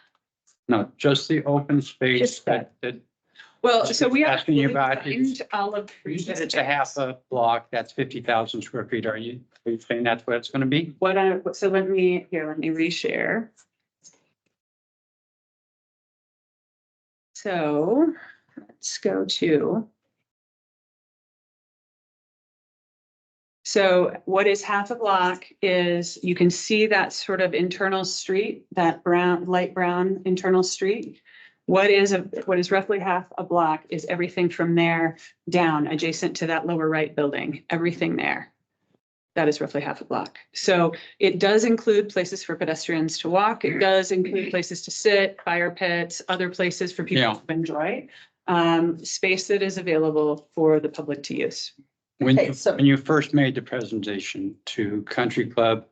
No, just the open space Just that. that Well, so we have. Asking you about is- All of. you said it's a half a block, that's 50,000 square feet. Are you saying that's what it's going to be? So let me reshare. So let's go to. So what is half a block is you can see that sort of internal street, that light brown internal street. What is roughly half a block is everything from there down adjacent to that lower right building, everything there. That is roughly half a block. So it does include places for pedestrians to walk. It does include places to sit, fire pits, other places for people Yeah. to enjoy. Space that is available for the public to use. When Okay, you, so- when you first made the presentation to Country Club,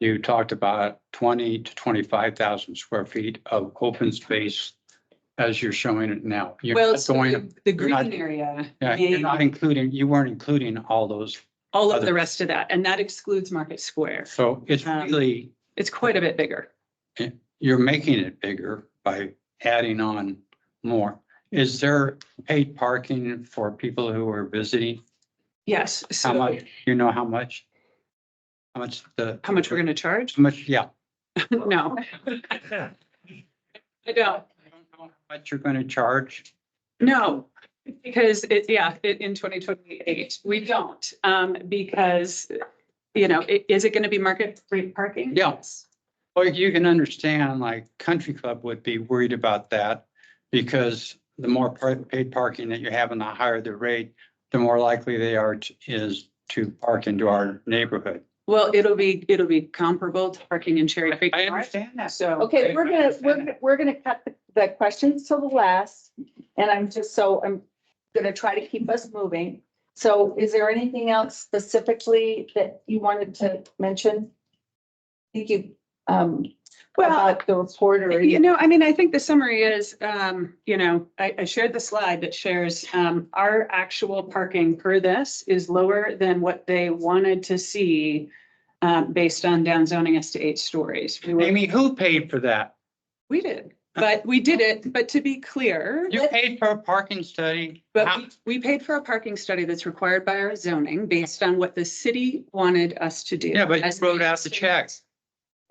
you talked about 20 to 25,000 square feet of open space as you're showing it now. You're Well, not so going, the you're not- green area, yeah, you're not you weren't including all those. all of other- the rest of that, and that excludes Market Square. So it's really, It's quite a bit bigger. you're making it bigger by adding on more. Is there paid parking for people who are visiting? Yes. How So much, you know how much? How much how much we're going to charge? How much, yeah. No, I don't. I don't know how much you're going to charge. No, because in 2028, we don't, because, is it going to be market rate parking? Yeah. Well, you can understand, like Country Club would be worried about that because the more paid parking that you have and the higher the rate, the more likely they are to park into our neighborhood. Well, it'll be comparable to parking in Cherry Creek. I North, understand that. So. okay, we're gonna cut the questions till the last. And I'm gonna try to keep us moving. So is there anything else specifically that you wanted to mention? Thank you. About the report or. I think the summary is, I shared the slide that shares, our actual parking per this is lower than what they wanted to see, based on downzoning us to 8 stories. Amy, who paid for that? We did, but we did it, but to be clear. You paid for a parking study? But How- we paid for a parking study that's required by our zoning based on what the city wanted us to do. Yeah, but you As wrote out the check.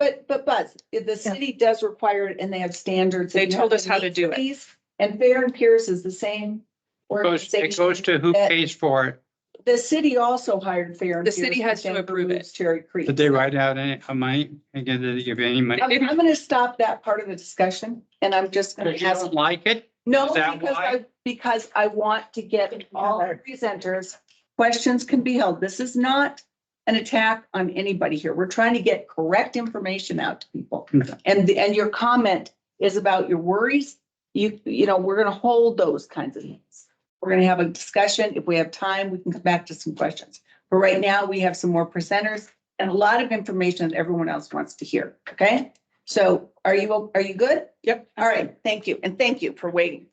But the city does require it and they have standards. They and you told have us how to meet do it. these. And Fair and Pierce is the same. It goes to who that- pays for it. The city also hired Fair and The Pierce. city has to within approve it. Bruce, Cherry Creek. Did they write out any money? Again, did they give any money? I'm gonna stop that part of the discussion and I'm just gonna If you ask. don't like it? No, Is that because I want to get all the presenters, questions can be held. This is not an attack on anybody here. We're trying to get correct information out to people. And your comment is about your worries. You know, we're going to hold those kinds of things. We're going to have a discussion. If we have time, we can come back to some questions. But right now we have some more presenters and a lot of information that everyone else wants to hear. Okay. So are you good? Yep. All right. Thank you. And thank you for waiting.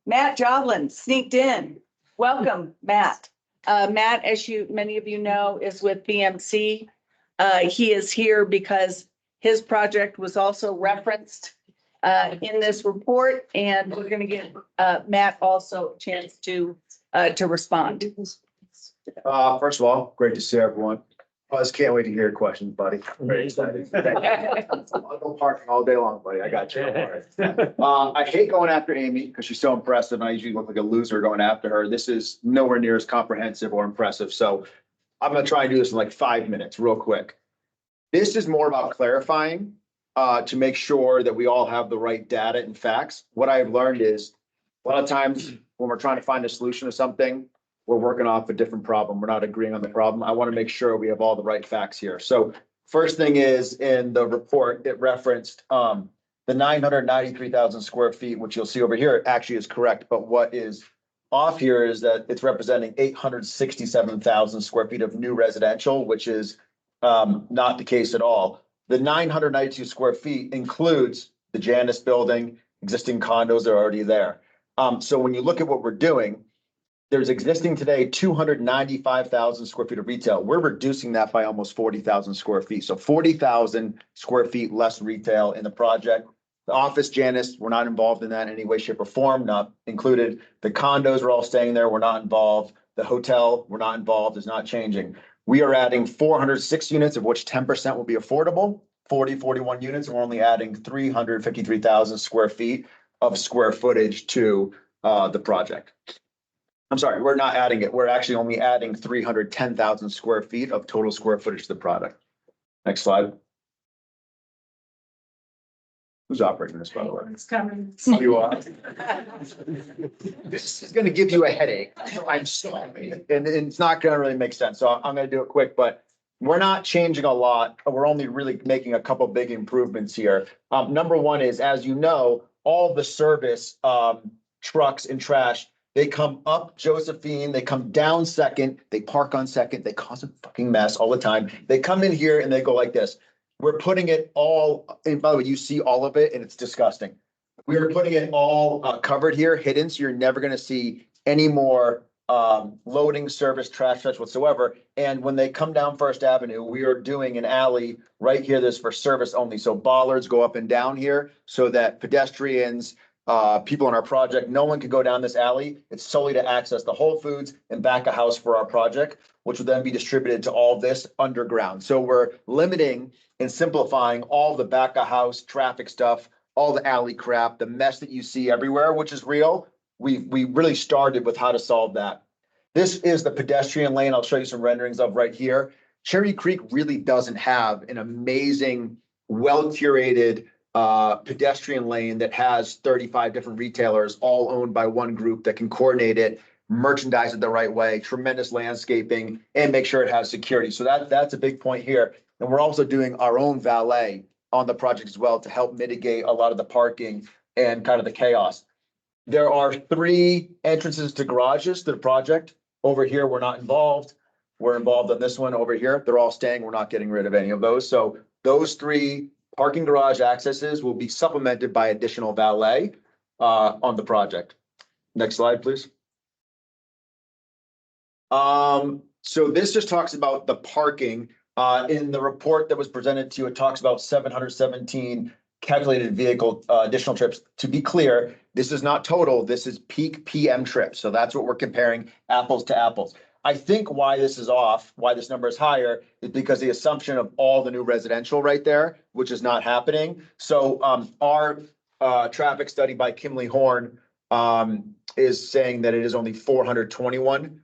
Matt Joblin sneaked in. Welcome, Matt. Matt, as many of you know, is with BMC. He is here because his project was also referenced in this report, and we're going to give Matt also a chance to respond. First of all, great to see everyone. I just can't wait to hear your questions, buddy. Very excited. I'll go parking all day long, buddy. I got you. I hate going after Amy because she's so impressive, and I usually look like a loser going after her. This is nowhere near as comprehensive or impressive. So I'm going to try and do this in like 5 minutes, real quick. This is more about clarifying to make sure that we all have the right data and facts. What I've learned is a lot of times when we're trying to find a solution to something, we're working off a different problem. We're not agreeing on the problem. I want to make sure we have all the right facts here. So first thing is in the report, it referenced the 993,000 square feet, which you'll see over here actually is correct. But what is off here is that it's representing 867,000 square feet of new residential, which is not the case at all. The 992 square feet includes the Janus building, existing condos are already there. So when you look at what we're doing, there's existing today 295,000 square feet of retail. We're reducing that by almost 40,000 square feet. So 40,000 square feet less retail in the project. The office Janus, we're not involved in that in any way, shape, or form, not included. The condos are all staying there. We're not involved. The hotel, we're not involved, is not changing. We are adding 406 units, of which 10% will be affordable, 41 units, and we're only adding 353,000 square feet of square footage to the project. I'm sorry, we're not adding it. We're actually only adding 310,000 square feet of total square footage to the product. Next slide. Who's operating this, by the way? It's coming. You are. This is going to give you a headache. I'm sorry. And it's not going to really make sense. So I'm going to do it quick, but we're not changing a lot. We're only really making a couple big improvements here. Number one is, as you know, all the service trucks and trash, they come up Josephine, they come down Second, they park on Second, they cause a fucking mess all the time. They come in here and they go like this. We're putting it all, and by the way, you see all of it and it's disgusting. We are putting it all covered here, hidden, so you're never gonna see any more loading service, trash whatsoever. And when they come down First Avenue, we are doing an alley right here that's for service only. So bollards go up and down here so that pedestrians, people in our project, no one could go down this alley. It's solely to access the Whole Foods and back of house for our project, which will then be distributed to all this underground. So we're limiting and simplifying all the back of house traffic stuff, all the alley crap, the mess that you see everywhere, which is real. We really started with how to solve that. This is the pedestrian lane. I'll show you some renderings of right here. Cherry Creek really doesn't have an amazing, well-curated pedestrian lane that has 35 different retailers, all owned by one group that can coordinate it, merchandise it the right way, tremendous landscaping, and make sure it has security. So that's a big point here. And we're also doing our own valet on the project as well to help mitigate a lot of the parking and kind of the chaos. There are 3 entrances to garages to the project. Over here, we're not involved. We're involved on this one over here. They're all staying. We're not getting rid of any of those. So those 3 parking garage accesses will be supplemented by additional valet on the project. Next slide, please. So this just talks about the parking. In the report that was presented to you, it talks about 717 calculated vehicle additional trips. To be clear, this is not total. This is peak PM trips. So that's what we're comparing apples to apples. I think why this is off, why this number is higher, is because the assumption of all the new residential right there, which is not happening. So our traffic study by Kimley Horn is saying that it is only 421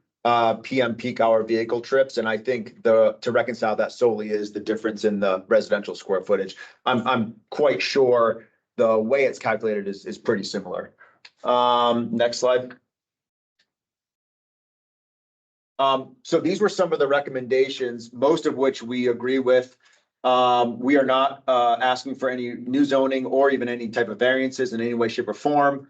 PM peak hour vehicle trips. And I think to reconcile that solely is the difference in the residential square footage. I'm quite sure the way it's calculated is pretty similar. Next slide. So these were some of the recommendations, most of which we agree with. We are not asking for any new zoning or even any type of variances in any way, shape, or form.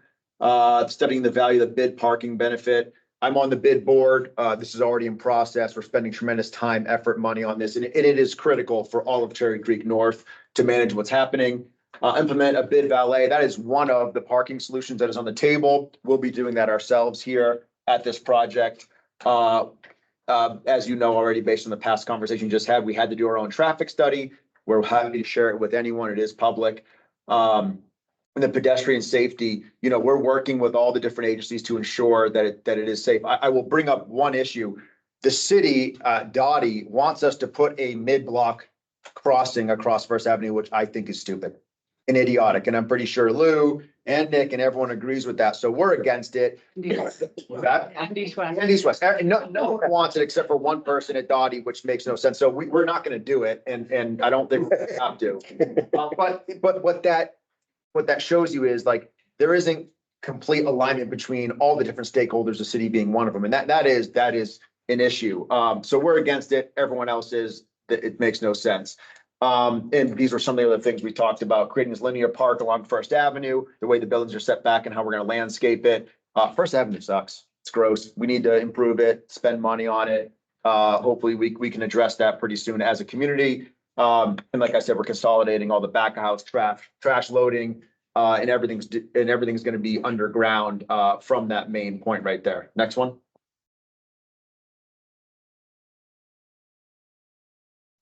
Studying the value of the bid parking benefit. I'm on the bid board. This is already in process. We're spending tremendous time, effort, money on this, and it is critical for all of Cherry Creek North to manage what's happening. Implement a bid valet. That is one of the parking solutions that is on the table. We'll be doing that ourselves here at this project. As you know already, based on the past conversation you just had, we had to do our own traffic study. We're happy to share it with anyone. It is public. And the pedestrian safety, we're working with all the different agencies to ensure that it is safe. I will bring up one issue. The city, DOTI, wants us to put a mid-block crossing across First Avenue, which I think is stupid and idiotic. And I'm pretty sure Lou and Nick and everyone agrees with that. So we're against it. And East West. And East West. And no one wants it except for one person at DOTI, which makes no sense. So we're not going to do it. And I don't think we have to. But what that shows you is like, there isn't complete alignment between all the different stakeholders, the city being one of them. And that is an issue. So we're against it. Everyone else is. It makes no sense. And these were some of the other things we talked about, creating this linear park along First Avenue, the way the buildings are set back and how we're going to landscape it. First Avenue sucks. It's gross. We need to improve it, spend money on it. Hopefully we can address that pretty soon as a community. And like I said, we're consolidating all the back of house trash loading, and everything's going to be underground from that main point right there. Next one.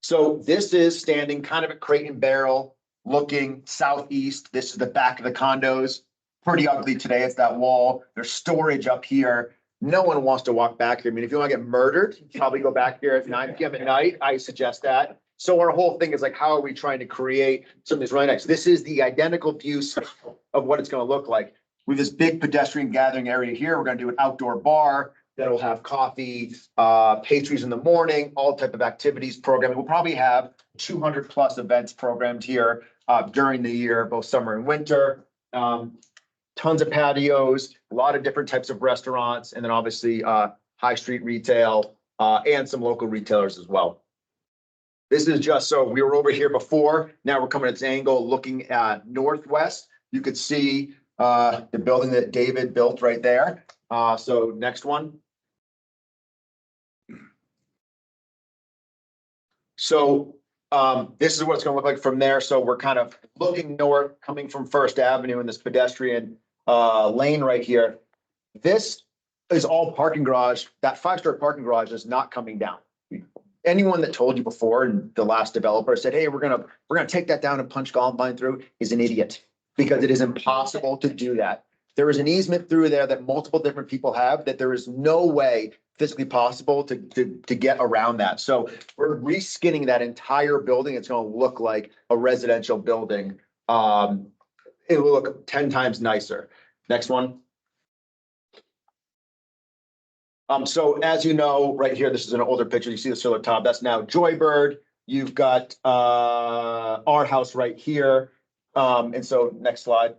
So this is standing kind of at Crate and Barrel, looking southeast. This is the back of the condos. Pretty ugly today. It's that wall. There's storage up here. No one wants to walk back here. I mean, if you want to get murdered, probably go back here at 9 p.m. at night. I suggest that. So our whole thing is like, how are we trying to create something that's really nice? This is the identical view of what it's going to look like. We have this big pedestrian gathering area here. We're going to do an outdoor bar that'll have coffee, pastries in the morning, all type of activities programmed. We'll probably have 200 plus events programmed here during the year, both summer and winter. Tons of patios, a lot of different types of restaurants, and then obviously high street retail and some local retailers as well. This is just so we were over here before. Now we're coming at this angle looking at northwest. You could see the building that David built right there. So next one. So this is what it's going to look like from there. So we're kind of looking north, coming from First Avenue in this pedestrian lane right here. This is all parking garage. That 5-star parking garage is not coming down. Anyone that told you before, and the last developer said, hey, we're gonna take that down and punch Columbine through, is an idiot, because it is impossible to do that. There is an easement through there that multiple different people have that there is no way physically possible to get around that. So we're reskinning that entire building. It's going to look like a residential building. It will look 10 times nicer. Next one. So as you know, right here, this is an older picture. You see the solar top. That's now Joybird. You've got our house right here. And so next slide.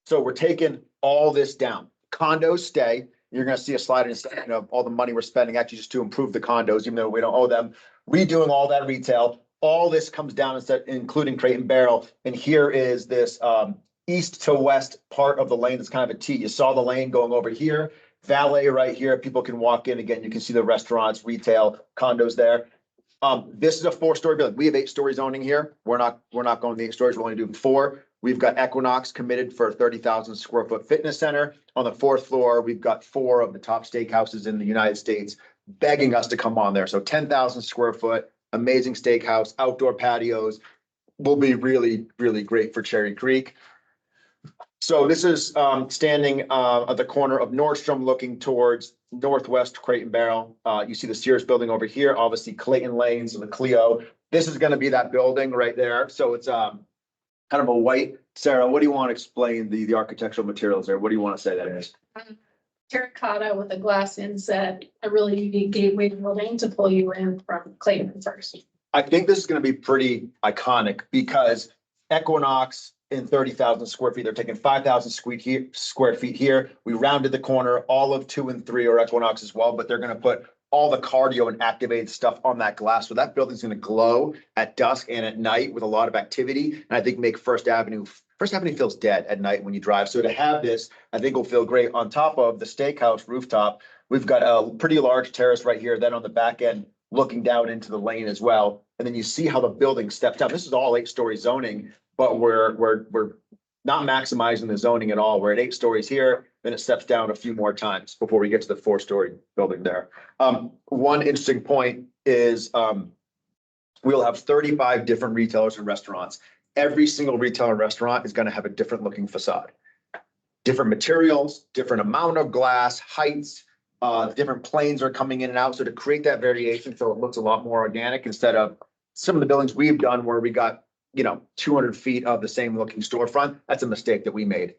So we're taking all this down. Condos stay. You're going to see a slide in a second of all the money we're spending actually just to improve the condos, even though we don't owe them. Redoing all that retail. All this comes down instead, including Crate and Barrel. And here is this east to west part of the lane that's kind of a T. You saw the lane going over here. Valet right here. People can walk in. Again, you can see the restaurants, retail, condos there. This is a 4-story building. We have 8-story zoning here. We're not going to the 8 stories. We're only doing 4. We've got Equinox committed for a 30,000 square foot fitness center. On the 4th floor, we've got 4 of the top steakhouses in the United States begging us to come on there. So 10,000 square foot, amazing steakhouse, outdoor patios will be really, really great for Cherry Creek. So this is standing at the corner of Nordstrom looking towards northwest Crate and Barrel. You see the Sears building over here, obviously Clayton Lane, so the Clio. This is going to be that building right there. So it's kind of a white. Sarah, what do you want to explain the architectural materials there? What do you want to say that is? Terracotta with a glass inset, a really unique gateway building to pull you in from Clayton first. I think this is going to be pretty iconic because Equinox 30,000 square feet. They're taking 5,000 square feet here. We rounded the corner. All of 2 and 3 are Equinox as well, but they're going to put all the cardio and activated stuff on that glass. So that building's going to glow at dusk and at night with a lot of activity. And I think make First Avenue feels dead at night when you drive. So to have this, I think will feel great. On top of the steakhouse rooftop, we've got a pretty large terrace right here. Then on the back end, looking down into the lane as well. And then you see how the building steps down. This is all 8-story zoning, but we're not maximizing the zoning at all. We're at 8 stories here, then it steps down a few more times before we get to the 4-story building there. One interesting point is we'll have 35 different retailers and restaurants. Every single retailer and restaurant is going to have a different looking facade. Different materials, different amount of glass, heights, different planes are coming in and out. So to create that variation, so it looks a lot more organic instead of some of the buildings we've done where we got 200 feet of the same looking storefront. That's a mistake that we made.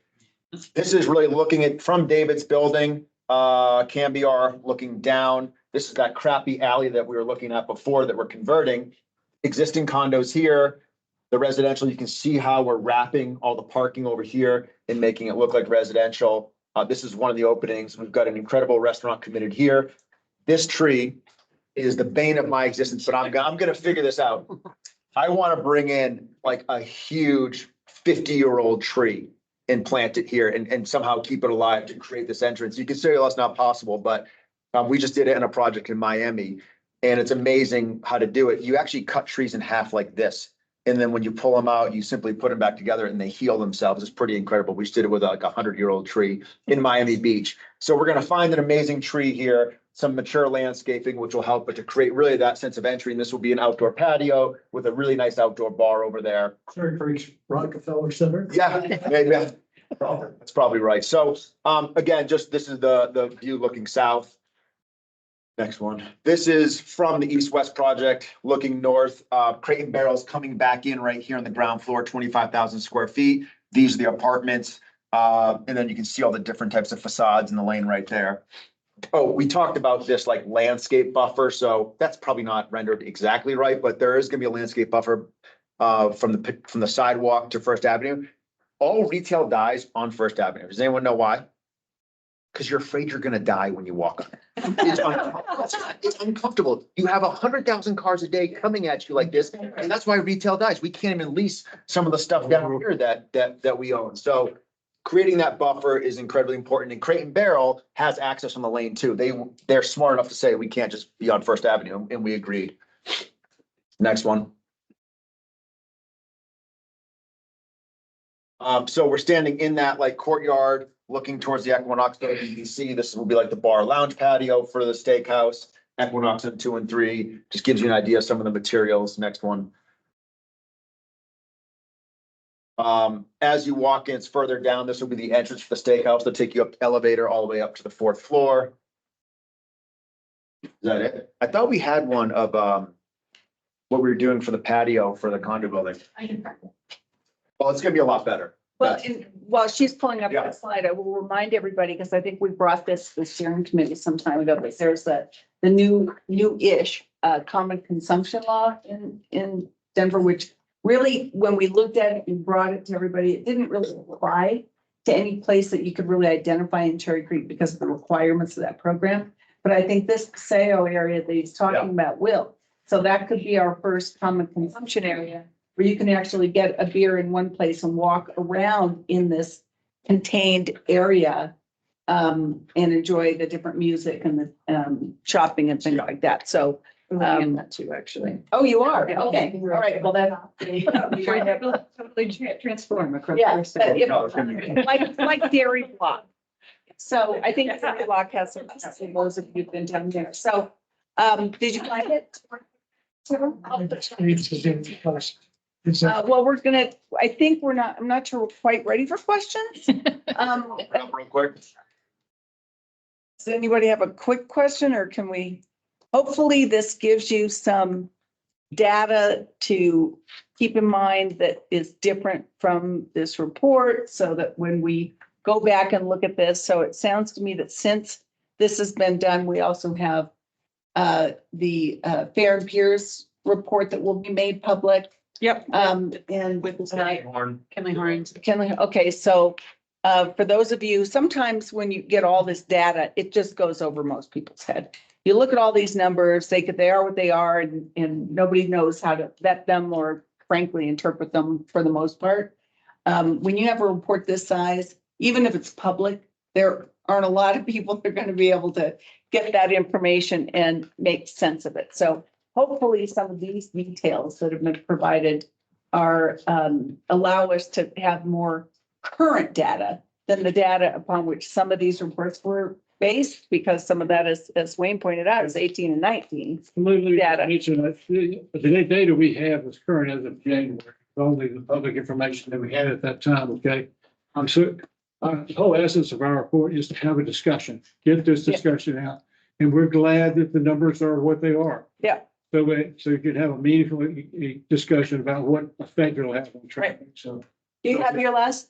This is really looking at from David's building, Cambiar looking down. This is that crappy alley that we were looking at before that we're converting. Existing condos here, the residential, you can see how we're wrapping all the parking over here and making it look like residential. This is one of the openings. We've got an incredible restaurant committed here. This tree is the bane of my existence, but I'm going to figure this out. I want to bring in like a huge 50-year-old tree and plant it here and somehow keep it alive to create this entrance. You can say, well, that's not possible, but we just did it in a project in Miami, and it's amazing how to do it. You actually cut trees in half like this. And then when you pull them out, you simply put them back together and they heal themselves. It's pretty incredible. We just did it with like a 100-year-old tree in Miami Beach. So we're going to find an amazing tree here, some mature landscaping, which will help, but to create really that sense of entry. And this will be an outdoor patio with a really nice outdoor bar over there. Rockefeller Center. Yeah, maybe. That's probably right. So again, just this is the view looking south. Next one. This is from the east-west project looking north. Crate and Barrels coming back in right here on the ground floor, 25,000 square feet. These are the apartments. And then you can see all the different types of facades in the lane right there. Oh, we talked about this like landscape buffer. So that's probably not rendered exactly right, but there is going to be a landscape buffer from the sidewalk to First Avenue. All retail dies on First Avenue. Does anyone know why? Because you're afraid you're going to die when you walk on it. It's uncomfortable. You have 100,000 cars a day coming at you like this, and that's why retail dies. We can't even lease some of the stuff down here that we own. So creating that buffer is incredibly important. And Crate and Barrel has access on the lane too. They're smart enough to say we can't just be on First Avenue, and we agreed. Next one. So we're standing in that like courtyard, looking towards the Equinox building. You can see this will be like the bar lounge patio for the steakhouse. Equinox in 2 and 3 just gives you an idea of some of the materials. Next one. As you walk in, it's further down. This will be the entrance for the steakhouse. They'll take you up the elevator all the way up to the 4th floor. Is that it? I thought we had one of what we were doing for the patio for the condo building. Well, it's gonna be a lot better. Well, and while she's pulling up that slide, I will remind everybody, because I think we brought this to the steering committee some time ago, but there's the new-ish common consumption law in Denver, which really, when we looked at it and brought it to everybody, it didn't really apply to any place that you could really identify in Cherry Creek because of the requirements of that program. But I think this Paseo area that he's talking about will. So that could be our first common consumption area, where you can actually get a beer in one place and walk around in this contained area and enjoy the different music and the shopping and things like that. So that too, actually. oh, you are? Okay. All right. Well, then. Totally transform across. Like Dairy Block. So I think Dairy Block has some, those of you who've been down there. So did you find it? Well, I think I'm not sure we're quite ready for questions. Real quick. Does anybody have a quick question, or can we, hopefully this gives you some data to keep in mind that is different from this report, so that when we go back and look at this, so it sounds to me that since this has been done, we also have the Fair and Peers report that will be made public. Yep. And With tonight. Kenley Horns. Okay, so for those of you, sometimes when you get all this data, it just goes over most people's head. You look at all these numbers, they are what they are, and nobody knows how to vet them or frankly interpret them for the most part. When you have a report this size, even if it's public, there aren't a lot of people that are going to be able to get that information and make sense of it. So hopefully some of these details that have been provided are allow us to have more current data than the data upon which some of these reports were based, because some of that is, as Wayne pointed out, is 18 and 19. Data. The data we have is current as of January, only the public information that we had at that time, okay? I'm sure, the whole essence of our report is to have a discussion, get this discussion out. And we're glad that the numbers are what they are. Yeah. So you can have a meaningful discussion about what effect it'll have on traffic, so. You have your last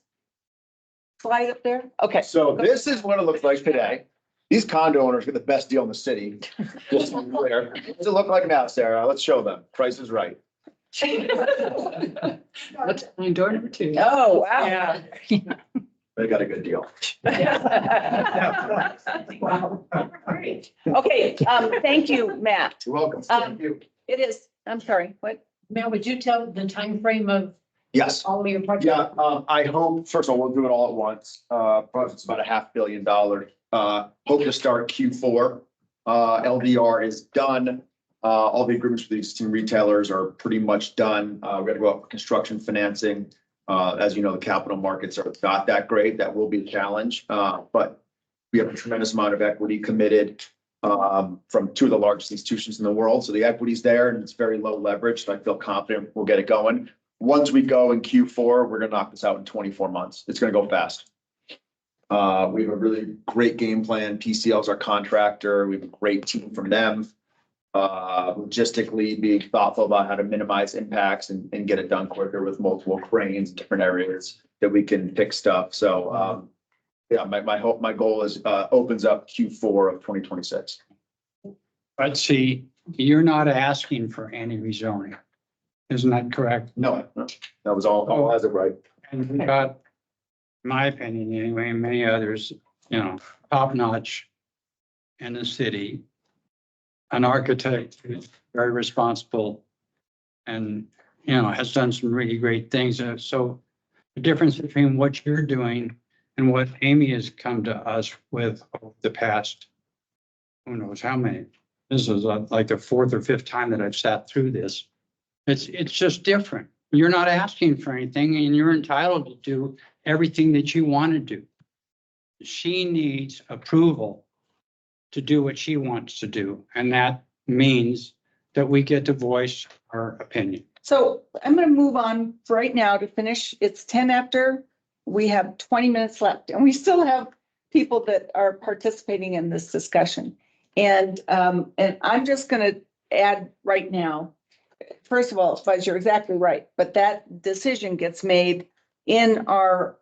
slide up there? Okay. So this is what it looks like today. These condo owners get the best deal in the city. Just to be clear. What does it look like now, Sarah? Let's show them. Price is right. That's my door number 2. Oh, wow. Yeah. They got a good deal. Wow. Okay, thank you, Matt. You're welcome. Thank you. It is, I'm sorry, what? Ma'am, would you tell the time frame of Yes. all of your projects? Yeah, I hope, first of all, we'll do it all at once. Project's about $500 million. Hope to start Q4. LDR is done. All the agreements with the existing retailers are pretty much done. We're gonna go out for construction financing. As you know, the capital markets are not that great. That will be a challenge. But we have a tremendous amount of equity committed from 2 of the largest institutions in the world. So the equity's there and it's very low leverage. So I feel confident we'll get it going. Once we go in Q4, we're gonna knock this out in 24 months. It's gonna go fast. We have a really great game plan. PCL is our contractor. We have a great team from them. Logistically, being thoughtful about how to minimize impacts and get it done quicker with multiple cranes, different areas that we can fix stuff. So, yeah, my goal is, opens up Q4 of 2026. But see, you're not asking for any rezoning. Isn't that correct? No, that was all as of right. And we got, in my opinion anyway, and many others, top notch in the city. An architect who's very responsible and, has done some really great things. So the difference between what you're doing and what Amy has come to us with over the past, who knows how many. This is like the 4th or 5th time that I've sat through this. It's just different. You're not asking for anything and you're entitled to do everything that you want to do. She needs approval to do what she wants to do. And that means that we get to voice our opinion. So I'm going to move on for right now to finish. It's 10 after. We have 20 minutes left and we still have people that are participating in this discussion. And I'm just going to add right now, first of all, Fudge, you're exactly right. But that decision gets made in our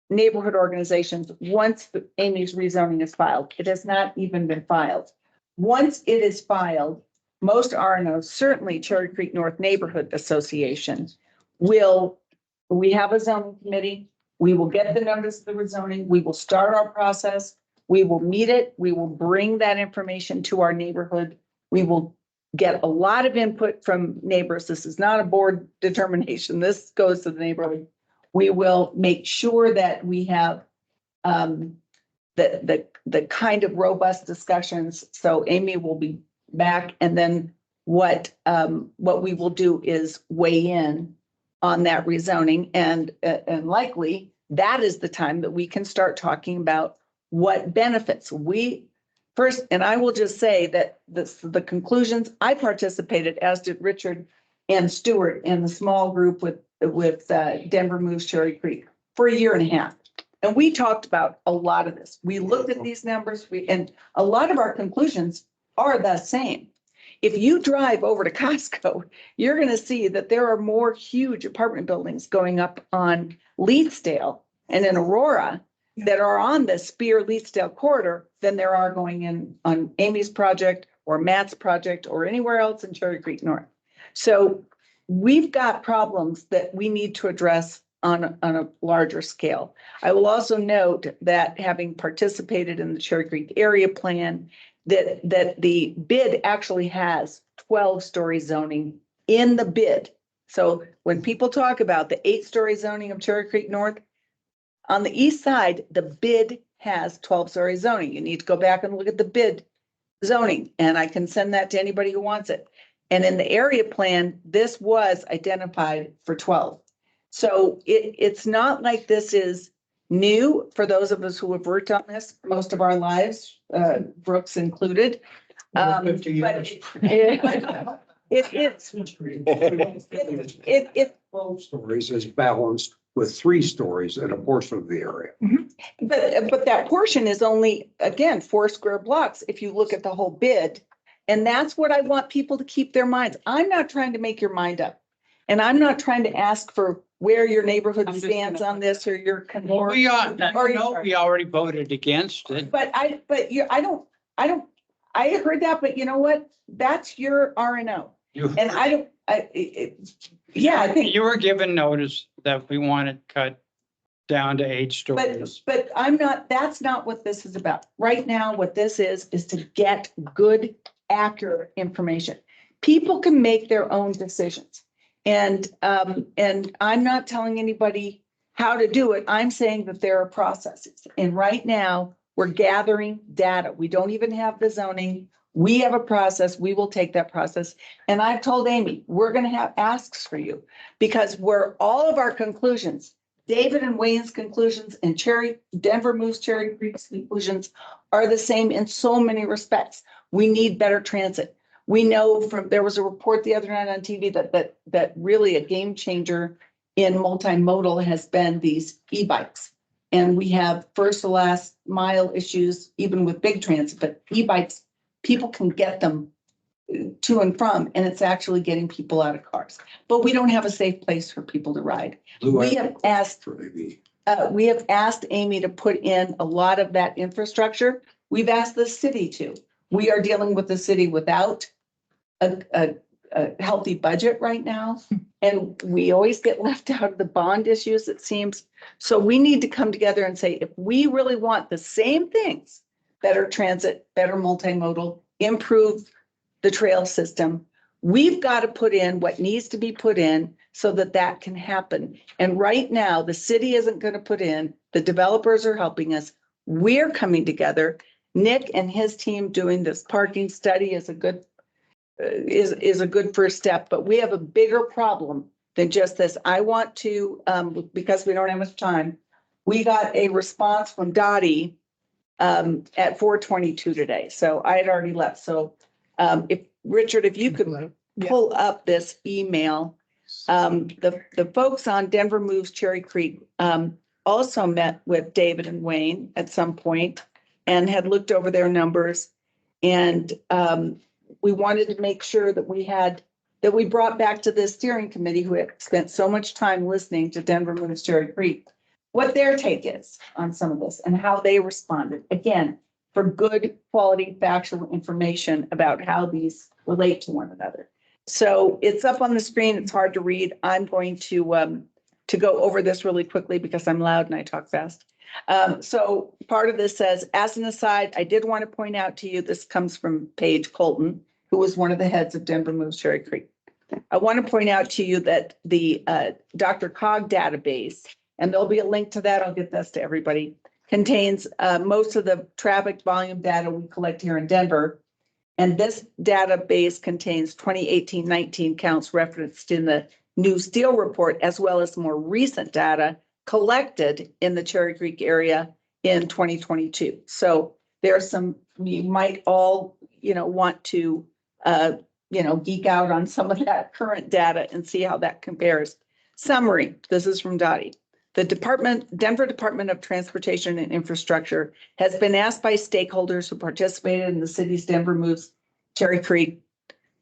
neighborhood organizations once Amy's rezoning is filed. It has not even been filed. Once it is filed, most RNOs, certainly Cherry Creek North Neighborhood Association, we have a zoning committee. We will get the notice of the rezoning. We will start our process. We will meet it. We will bring that information to our neighborhood. We will get a lot of input from neighbors. This is not a board determination. This goes to the neighborhood. We will make sure that we have the kind of robust discussions. So Amy will be back, and then what we will do is weigh in on that rezoning, and likely that is the time that we can start talking about what benefits we first. And I will just say that the conclusions, I participated, as did Richard and Stuart, in the small group with Denver Moves Cherry Creek for 1.5 years. And we talked about a lot of this. We looked at these numbers, and a lot of our conclusions are the same. If you drive over to Costco, you're going to see that there are more huge apartment buildings going up on Leetsdale and in Aurora that are on the Spear Leetsdale corridor than there are going in on Amy's project or Matt's project or anywhere else in Cherry Creek North. So we've got problems that we need to address on a larger scale. I will also note that having participated in the Cherry Creek area plan, that the bid actually has 12-story zoning in the bid. So when people talk about the 8-story zoning of Cherry Creek North, on the east side, the bid has 12-story zoning. You need to go back and look at the bid zoning, and I can send that to anybody who wants it. And in the area plan, this was identified for 12. So it's not like this is new for those of us who have worked on this most of our lives, Brooks included. But 50 years. It 12 stories is balanced with 3 stories in a portion of the area. But that portion is only, again, 4 square blocks if you look at the whole bid. And that's what I want people to keep their minds. I'm not trying to make your mind up. And I'm not trying to ask for where your neighborhood I'm just stands gonna- on this or your. Well, we already voted against it. But I heard that, but you know what? That's your R and O. You, And I think. you were given notice that we want it cut down to 8 stories. But that's not what this is about. Right now, what this is to get good, accurate information. People can make their own decisions. And I'm not telling anybody how to do it. I'm saying that there are processes. And right now, we're gathering data. We don't even have the zoning. We have a process. We will take that process. And I've told Amy, we're going to have asks for you because all of our conclusions, David and Wayne's conclusions and Denver Moves Cherry Creek's conclusions are the same in so many respects. We need better transit. We know there was a report the other night on TV that really a game changer in multimodal has been these e-bikes. And we have first to last mile issues, even with big transit, but e-bikes, people can get them to and from, and it's actually getting people out of cars. But we don't have a safe place for people to ride. We have asked Amy to put in a lot of that infrastructure. We've asked the city to. We are dealing with the city without a healthy budget right now. And we always get left out of the bond issues, it seems. So we need to come together and say, if we really want the same things, better transit, better multimodal, improve the trail system, we've got to put in what needs to be put in so that can happen. And right now, the city isn't going to put in, the developers are helping us. We're coming together. Nick and his team doing this parking study is a good first step, but we have a bigger problem than just this. I want to, because we don't have much time, we got a response from DOTI at 4:22 today. So I had already left. So Richard, if you could pull up this email, the folks on Denver Moves Cherry Creek also met with David and Wayne at some point and had looked over their numbers. And we wanted to make sure that we brought back to the steering committee who had spent so much time listening to Denver Moves Cherry Creek, what their take is on some of this and how they responded. Again, for good quality factual information about how these relate to one another. So it's up on the screen. It's hard to read. I'm going to go over this really quickly because I'm loud and I talk fast. So part of this says, as an aside, I did want to point out to you, this comes from Paige Colton, who was one of the heads of Denver Moves Cherry Creek. I want to point out to you that the Dr. Cog database, and there'll be a link to that, I'll get this to everybody, contains most of the traffic volume data we collect here in Denver. And this database contains 2018-19 counts referenced in the new Steele report, as well as more recent data collected in the Cherry Creek area in 2022. So there's some, you might all, want to, geek out on some of that current data and see how that compares. Summary, this is from DOTI. The Denver Department of Transportation and Infrastructure has been asked by stakeholders who participated in the city's Denver Moves Cherry Creek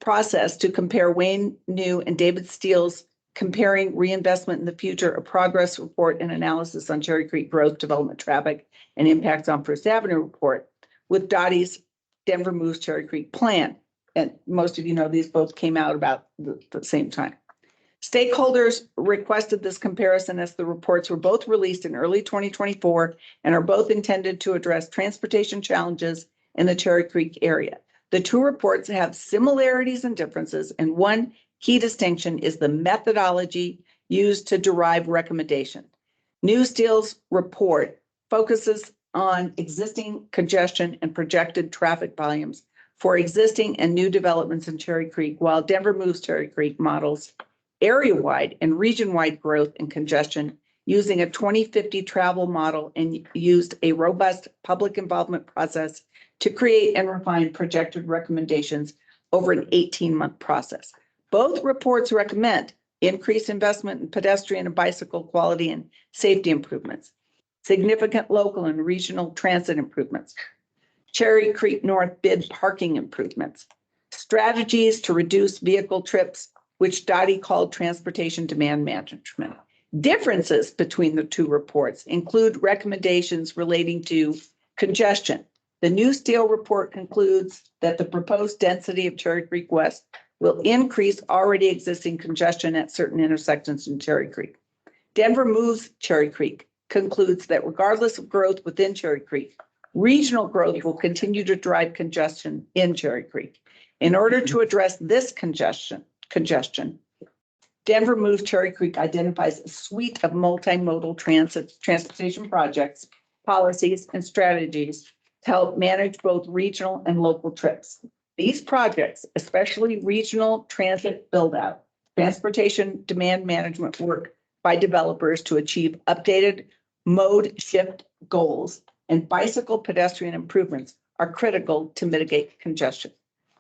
process to compare Wayne New and David Steele's Comparing Reinvestment in the Future, a progress report and analysis on Cherry Creek growth, development, traffic, and impacts on First Avenue report with DOTI's Denver Moves Cherry Creek plan. And most of you know these both came out about the same time. Stakeholders requested this comparison as the reports were both released in early 2024 and are both intended to address transportation challenges in the Cherry Creek area. The two reports have similarities and differences, and one key distinction is the methodology used to derive recommendation. New Steele's report focuses on existing congestion and projected traffic volumes for existing and new developments in Cherry Creek, while Denver Moves Cherry Creek models area-wide and region-wide growth and congestion using a 2050 travel model and used a robust public involvement process to create and refine projected recommendations over an 18-month process. Both reports recommend increased investment in pedestrian and bicycle quality and safety improvements, significant local and regional transit improvements, Cherry Creek North bid parking improvements, strategies to reduce vehicle trips, which DOTI called transportation demand management. Differences between the two reports include recommendations relating to congestion. The New Steele report concludes that the proposed density of Cherry Creek West will increase already existing congestion at certain intersections in Cherry Creek. Denver Moves Cherry Creek concludes that regardless of growth within Cherry Creek, regional growth will continue to drive congestion in Cherry Creek. In order to address this congestion, Denver Moves Cherry Creek identifies a suite of multimodal transportation projects, policies, and strategies to help manage both regional and local trips. These projects, especially regional transit build-out, transportation demand management work by developers to achieve updated mode shift goals, and bicycle pedestrian improvements are critical to mitigate congestion.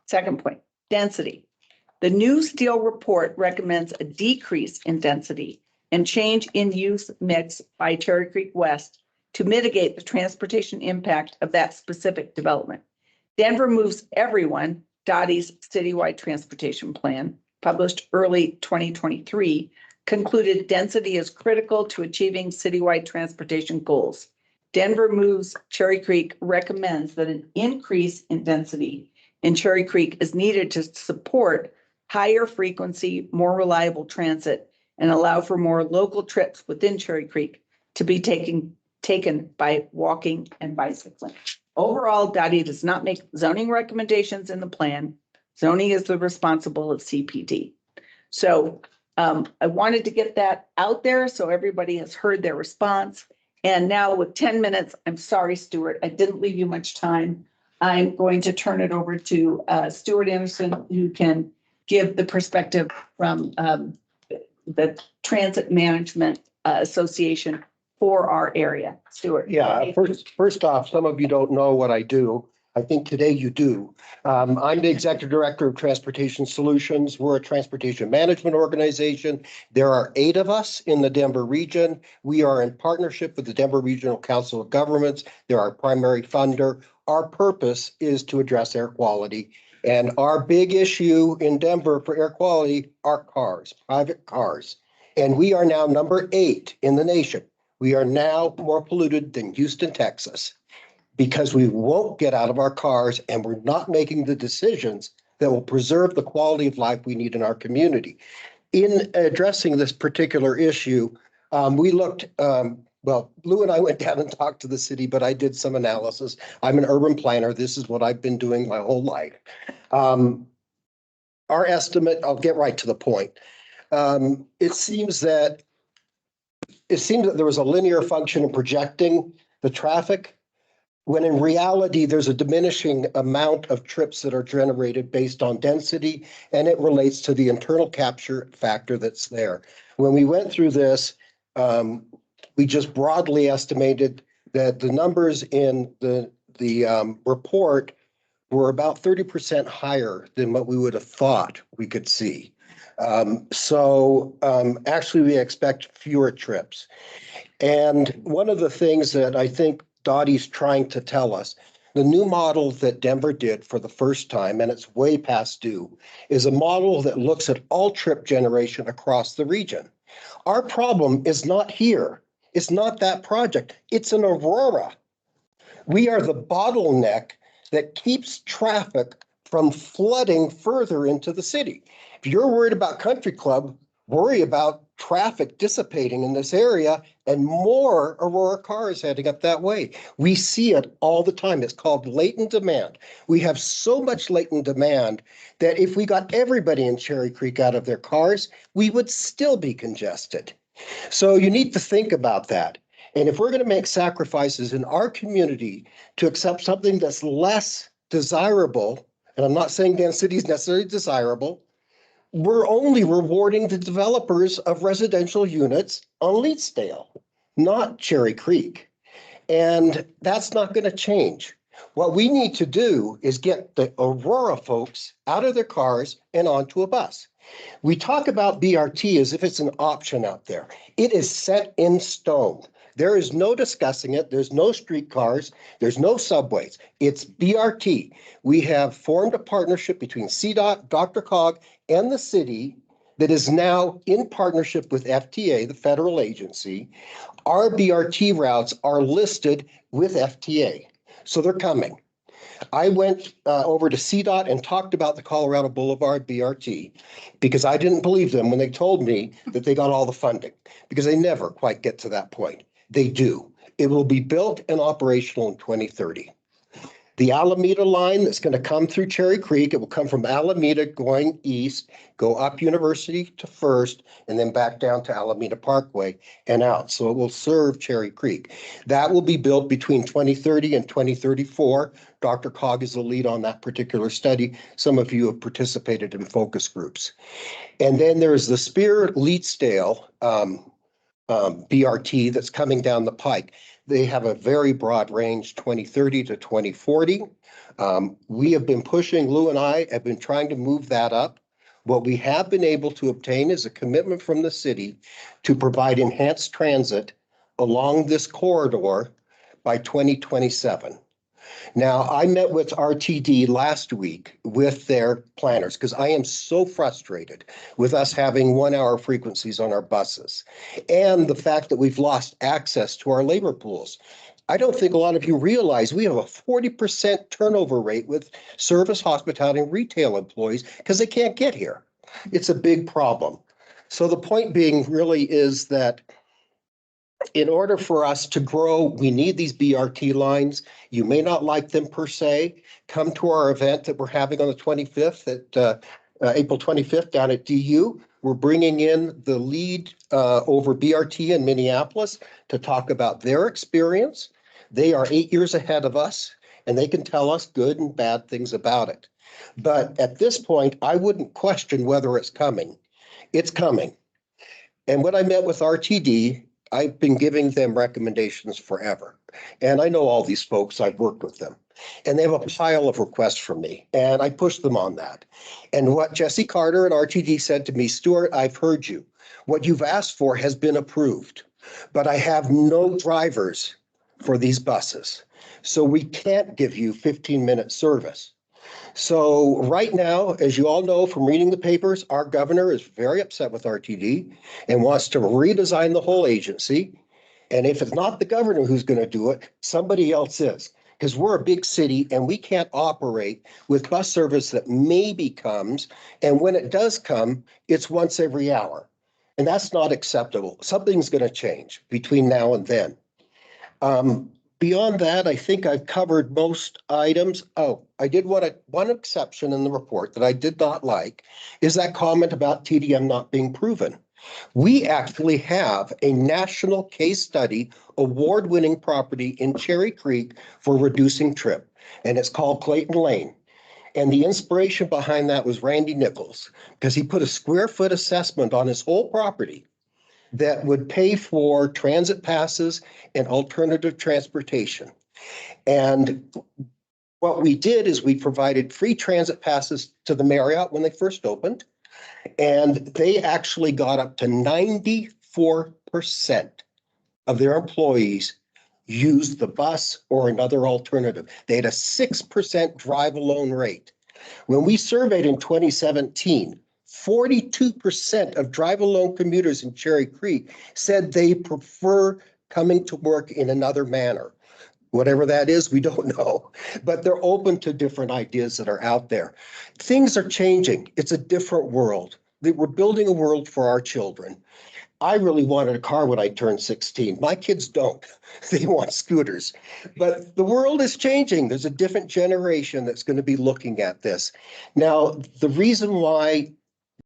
Second point, density. The New Steele report recommends a decrease in density and change in use mix by Cherry Creek West to mitigate the transportation impact of that specific development. Denver Moves Everyone, DOTI's citywide transportation plan, published early 2023, concluded density is critical to achieving citywide transportation goals. Denver Moves Cherry Creek recommends that an increase in density in Cherry Creek is needed to support higher frequency, more reliable transit and allow for more local trips within Cherry Creek to be taken by walking and bicycling. Overall, DOTI does not make zoning recommendations in the plan. Zoning is the responsible of CPD. So I wanted to get that out there so everybody has heard their response. And now with 10 minutes, I'm sorry, Stuart, I didn't leave you much time. I'm going to turn it over to Stuart Anderson, who can give the perspective from the Transit Management Association for our area. Stuart. Yeah, first off, some of you don't know what I do. I think today you do. I'm the Executive Director of Transportation Solutions. We're a transportation management organization. There are 8 of us in the Denver region. We are in partnership with the Denver Regional Council of Governments. They're our primary funder. Our purpose is to address air quality. And our big issue in Denver for air quality are cars, private cars. And we are now number 8 in the nation. We are now more polluted than Houston, Texas, because we won't get out of our cars and we're not making the decisions that will preserve the quality of life we need in our community. In addressing this particular issue, we looked, well, Lou and I went down and talked to the city, but I did some analysis. I'm an urban planner. This is what I've been doing my whole life. Our estimate, I'll get right to the point. It seems that there was a linear function in projecting the traffic, when in reality, there's a diminishing amount of trips that are generated based on density, and it relates to the internal capture factor that's there. When we went through this, we just broadly estimated that the numbers in the report were about 30% higher than what we would have thought we could see. Actually, we expect fewer trips. And one of the things that I think DOTI's trying to tell us, the new model that Denver did for the first time, and it's way past due, is a model that looks at all trip generation across the region. Our problem is not here. It's not that project. It's in Aurora. We are the bottleneck that keeps traffic from flooding further into the city. If you're worried about Country Club, worry about traffic dissipating in this area and more Aurora cars heading up that way. We see it all the time. It's called latent demand. We have so much latent demand that if we got everybody in Cherry Creek out of their cars, we would still be congested. So you need to think about that. And if we're going to make sacrifices in our community to accept something that's less desirable, and I'm not saying density is necessarily desirable, we're only rewarding the developers of residential units on Leetsdale, not Cherry Creek. And that's not going to change. What we need to do is get the Aurora folks out of their cars and onto a bus. We talk about BRT as if it's an option out there. It is set in stone. There is no discussing it. There's no streetcars. There's no subways. It's BRT. We have formed a partnership between CDOT, DRCOG, and the city that is now in partnership with FTA, the federal agency. Our BRT routes are listed with FTA. So they're coming. I went over to CDOT and talked about the Colorado Boulevard BRT because I didn't believe them when they told me that they got all the funding, because they never quite get to that point. They do. It will be built and operational in 2030. The Alameda line that's going to come through Cherry Creek, it will come from Alameda going east, go up University to First, and then back down to Alameda Parkway and out. So it will serve Cherry Creek. That will be built between 2030 and 2034. DRCOG is the lead on that particular study. Some of you have participated in focus groups. And then there's the Spear Leetsdale BRT that's coming down the pike. They have a very broad range, 2030 to 2040. We have been pushing, Lou and I have been trying to move that up. What we have been able to obtain is a commitment from the city to provide enhanced transit along this corridor by 2027. Now, I met with RTD last week with their planners because I am so frustrated with us having 1 hour frequencies on our buses and the fact that we've lost access to our labor pools. I don't think a lot of you realize we have a 40% turnover rate with service, hospitality, and retail employees because they can't get here. It's a big problem. So the point being really is that in order for us to grow, we need these BRT lines. You may not like them per se. Come to our event that we're having on the 25th at April 25th down at DU. We're bringing in the lead over BRT in Minneapolis to talk about their experience. They are 8 years ahead of us, and they can tell us good and bad things about it. But at this point, I wouldn't question whether it's coming. It's coming. And when I met with RTD, I've been giving them recommendations forever. And I know all these folks, I've worked with them. And they have a pile of requests from me, and I pushed them on that. And what Jesse Carter and RTD said to me, Stuart, I've heard you. What you've asked for has been approved, but I have no drivers for these buses. So we can't give you 15-minute service. So right now, as you all know from reading the papers, our governor is very upset with RTD and wants to redesign the whole agency. And if it's not the governor who's going to do it, somebody else is. Because we're a big city and we can't operate with bus service that maybe comes. And when it does come, it's once every hour. And that's not acceptable. Something's going to change between now and then. Beyond that, I think I've covered most items. Oh, I did want one exception in the report that I did not like is that comment about TDM not being proven. We actually have a national case study award-winning property in Cherry Creek for reducing trip, and it's called Clayton Lane. And the inspiration behind that was Randy Nichols, because he put a square foot assessment on his whole property that would pay for transit passes and alternative transportation. And what we did is we provided free transit passes to the Marriott when they first opened. And they actually got up to 94% of their employees used the bus or another alternative. They had a 6% drive alone rate. When we surveyed in 2017, 42% of drive alone commuters in Cherry Creek said they prefer coming to work in another manner. Whatever that is, we don't know, but they're open to different ideas that are out there. Things are changing. It's a different world. we're building a world for our children. I really wanted a car when I turned 16. My kids don't. They want scooters. But the world is changing. There's a different generation that's going to be looking at this. Now, the reason why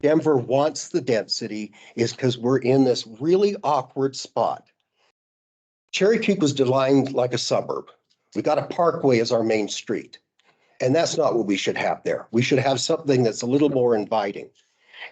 Denver wants the density is because we're in this really awkward spot. Cherry Creek was designed like a suburb. We got a parkway as our main street. And that's not what we should have there. We should have something that's a little more inviting.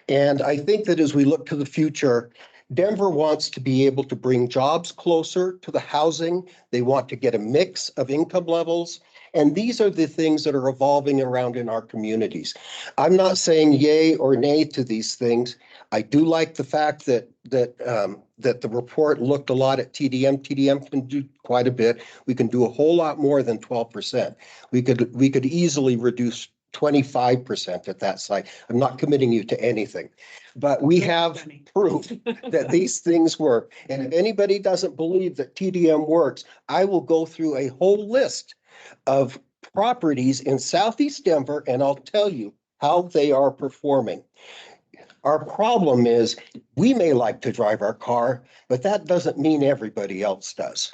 And I think that as we look to the future, Denver wants to be able to bring jobs closer to the housing. They want to get a mix of income levels. And these are the things that are evolving around in our communities. I'm not saying yay or nay to these things. I do like the fact that the report looked a lot at TDM. TDM can do quite a bit. We can do a whole lot more than 12%. We could easily reduce 25% at that site. I'm not committing you to anything, but we have proof that these things work. And if anybody doesn't believe that TDM works, I will go through a whole list of properties in Southeast Denver, and I'll tell you how they are performing. Our problem is we may like to drive our car, but that doesn't mean everybody else does.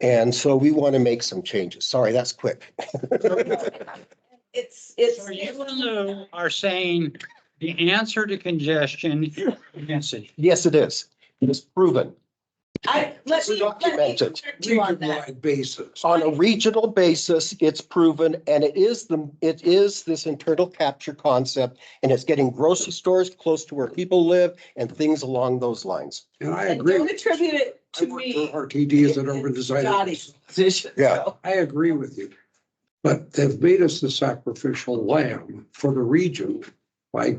And so we want to make some changes. Sorry, that's quick. It's, So you are saying the answer to congestion is density. Yes, it is. It's proven. let me Documented. correct you on that. Region-wide basis. On a regional basis, it's proven, and it is this internal capture concept, and it's getting grocery stores close to where people live and things along those lines. And I And agree. don't attribute it I to worked me. for RTD as an urban designer. Dottie's position. Yeah. so. I agree with you. But they've made us the sacrificial lamb for the region by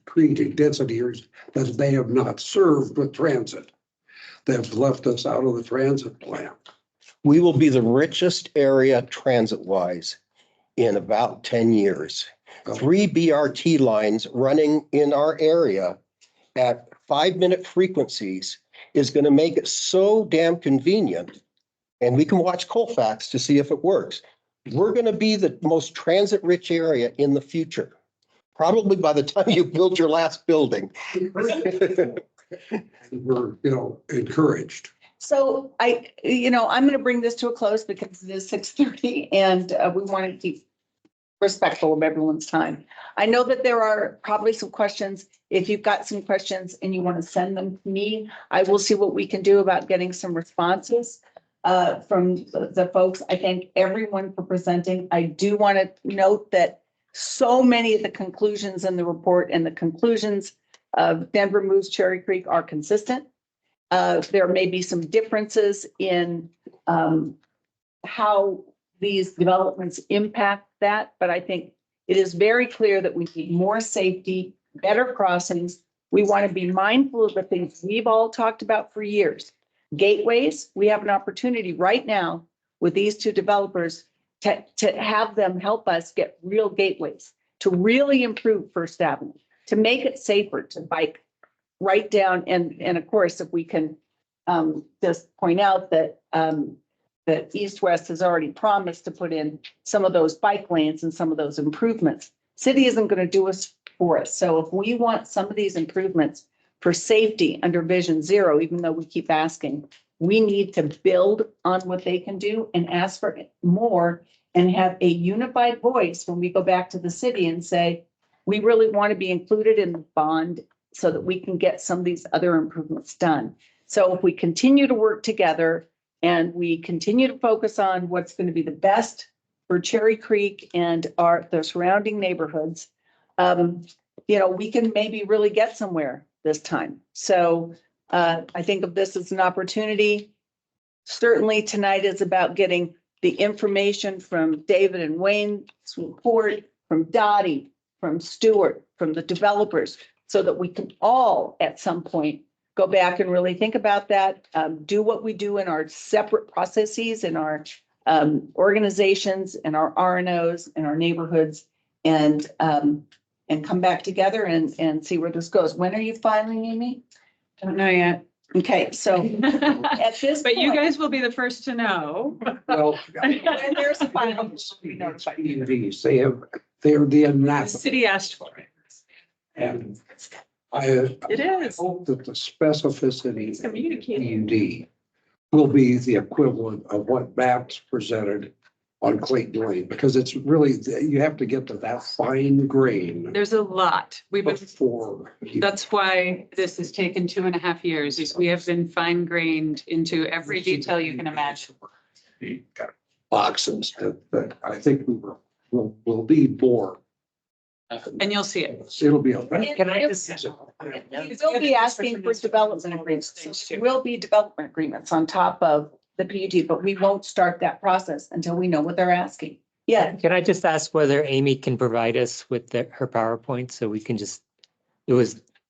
creating density areas that they have not served with transit. They've left us out of the transit plan. We will be the richest area transit-wise in about 10 years. 3 BRT lines running in our area at 5-minute frequencies is going to make it so damn convenient. And we can watch Colfax to see if it works. We're going to be the most transit-rich area in the future, probably by the time you build your last building. We're, encouraged. So I'm going to bring this to a close because it is 6:30 and we want to keep respectful of everyone's time. I know that there are probably some questions. If you've got some questions and you want to send them to me, I will see what we can do about getting some responses from the folks. I thank everyone for presenting. I do want to note that so many of the conclusions in the report and the conclusions of Denver Moves Cherry Creek are consistent. There may be some differences in how these developments impact that, but I think it is very clear that we need more safety, better crossings. We want to be mindful of the things we've all talked about for years. Gateways, we have an opportunity right now with these two developers to have them help us get real gateways, to really improve First Avenue, to make it safer to bike right down. And of course, if we can just point out that that East West has already promised to put in some of those bike lanes and some of those improvements. City isn't going to do us for us. So if we want some of these improvements for safety under Vision Zero, even though we keep asking, we need to build on what they can do and ask for more and have a unified voice when we go back to the city and say, we really want to be included in the bond so that we can get some of these other improvements done. So if we continue to work together and we continue to focus on what's going to be the best for Cherry Creek and the surrounding neighborhoods, we can maybe really get somewhere this time. So I think of this as an opportunity. Certainly tonight is about getting the information from David and Wayne's report, from Dottie, from Stewart, from the developers, so that we can all at some point go back and really think about that, do what we do in our separate processes, in our organizations, and our RNOs, and our neighborhoods, and come back together and see where this goes. When are you filing, Amy? Don't know yet. Okay, so at this But you point- guys will be the first to know. Well, when there's a final, we notify you. PUDs, they're the The anathema. city asked for it. And It is. hope that the specificity It's of communicating. PUD will be the equivalent of what Matt's presented on Clayton Lane, because it's really, you have to get to that fine grain There's a lot. We've been, before. that's why this has taken 2.5 years, is we have been fine grained into every detail you can imagine. Boxes that I think will need more. And you'll see it. It'll be. Can I just? We'll be asking for development agreements. Will be development agreements on top of the PUD, but we won't start that process until we know what they're asking. Yeah, Can I just ask whether Amy can provide us with her PowerPoint so we can just,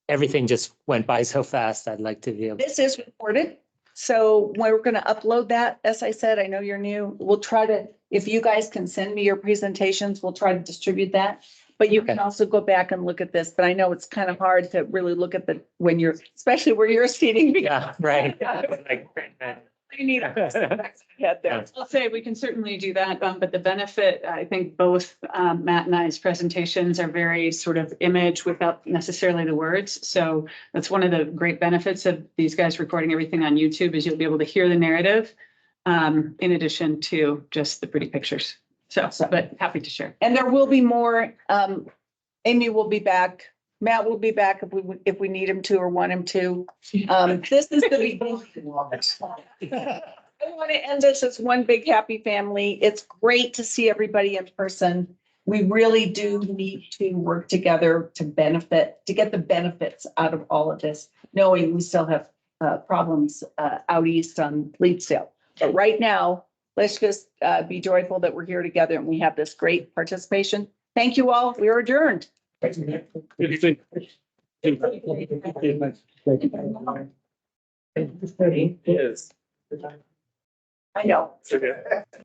everything just went by so fast. I'd like to be able. this is recorded. So we're going to upload that. As I said, I know you're new. We'll try to, if you guys can send me your presentations, we'll try to distribute that. But you can also go back and look at this, but I know it's kind of hard to really look at when you're, especially where you're seating. Yeah, right. You need a head there. I'll say we can certainly do that, but the benefit, I think both Matt and I's presentations are very sort of image without necessarily the words. So that's one of the great benefits of these guys recording everything on YouTube, is you'll be able to hear the narrative in addition to just the pretty pictures. So, but happy to share. And there will be more. Amy will be back. Matt will be back if we need him to or want him to. This is the beginning. I want to end this as one big happy family. It's great to see everybody in person. We really do need to work together to get the benefits out of all of this, knowing we still have problems out east on Leedsdale. But right now, let's just be joyful that we're here together and we have this great participation. Thank you all. We are adjourned. I know.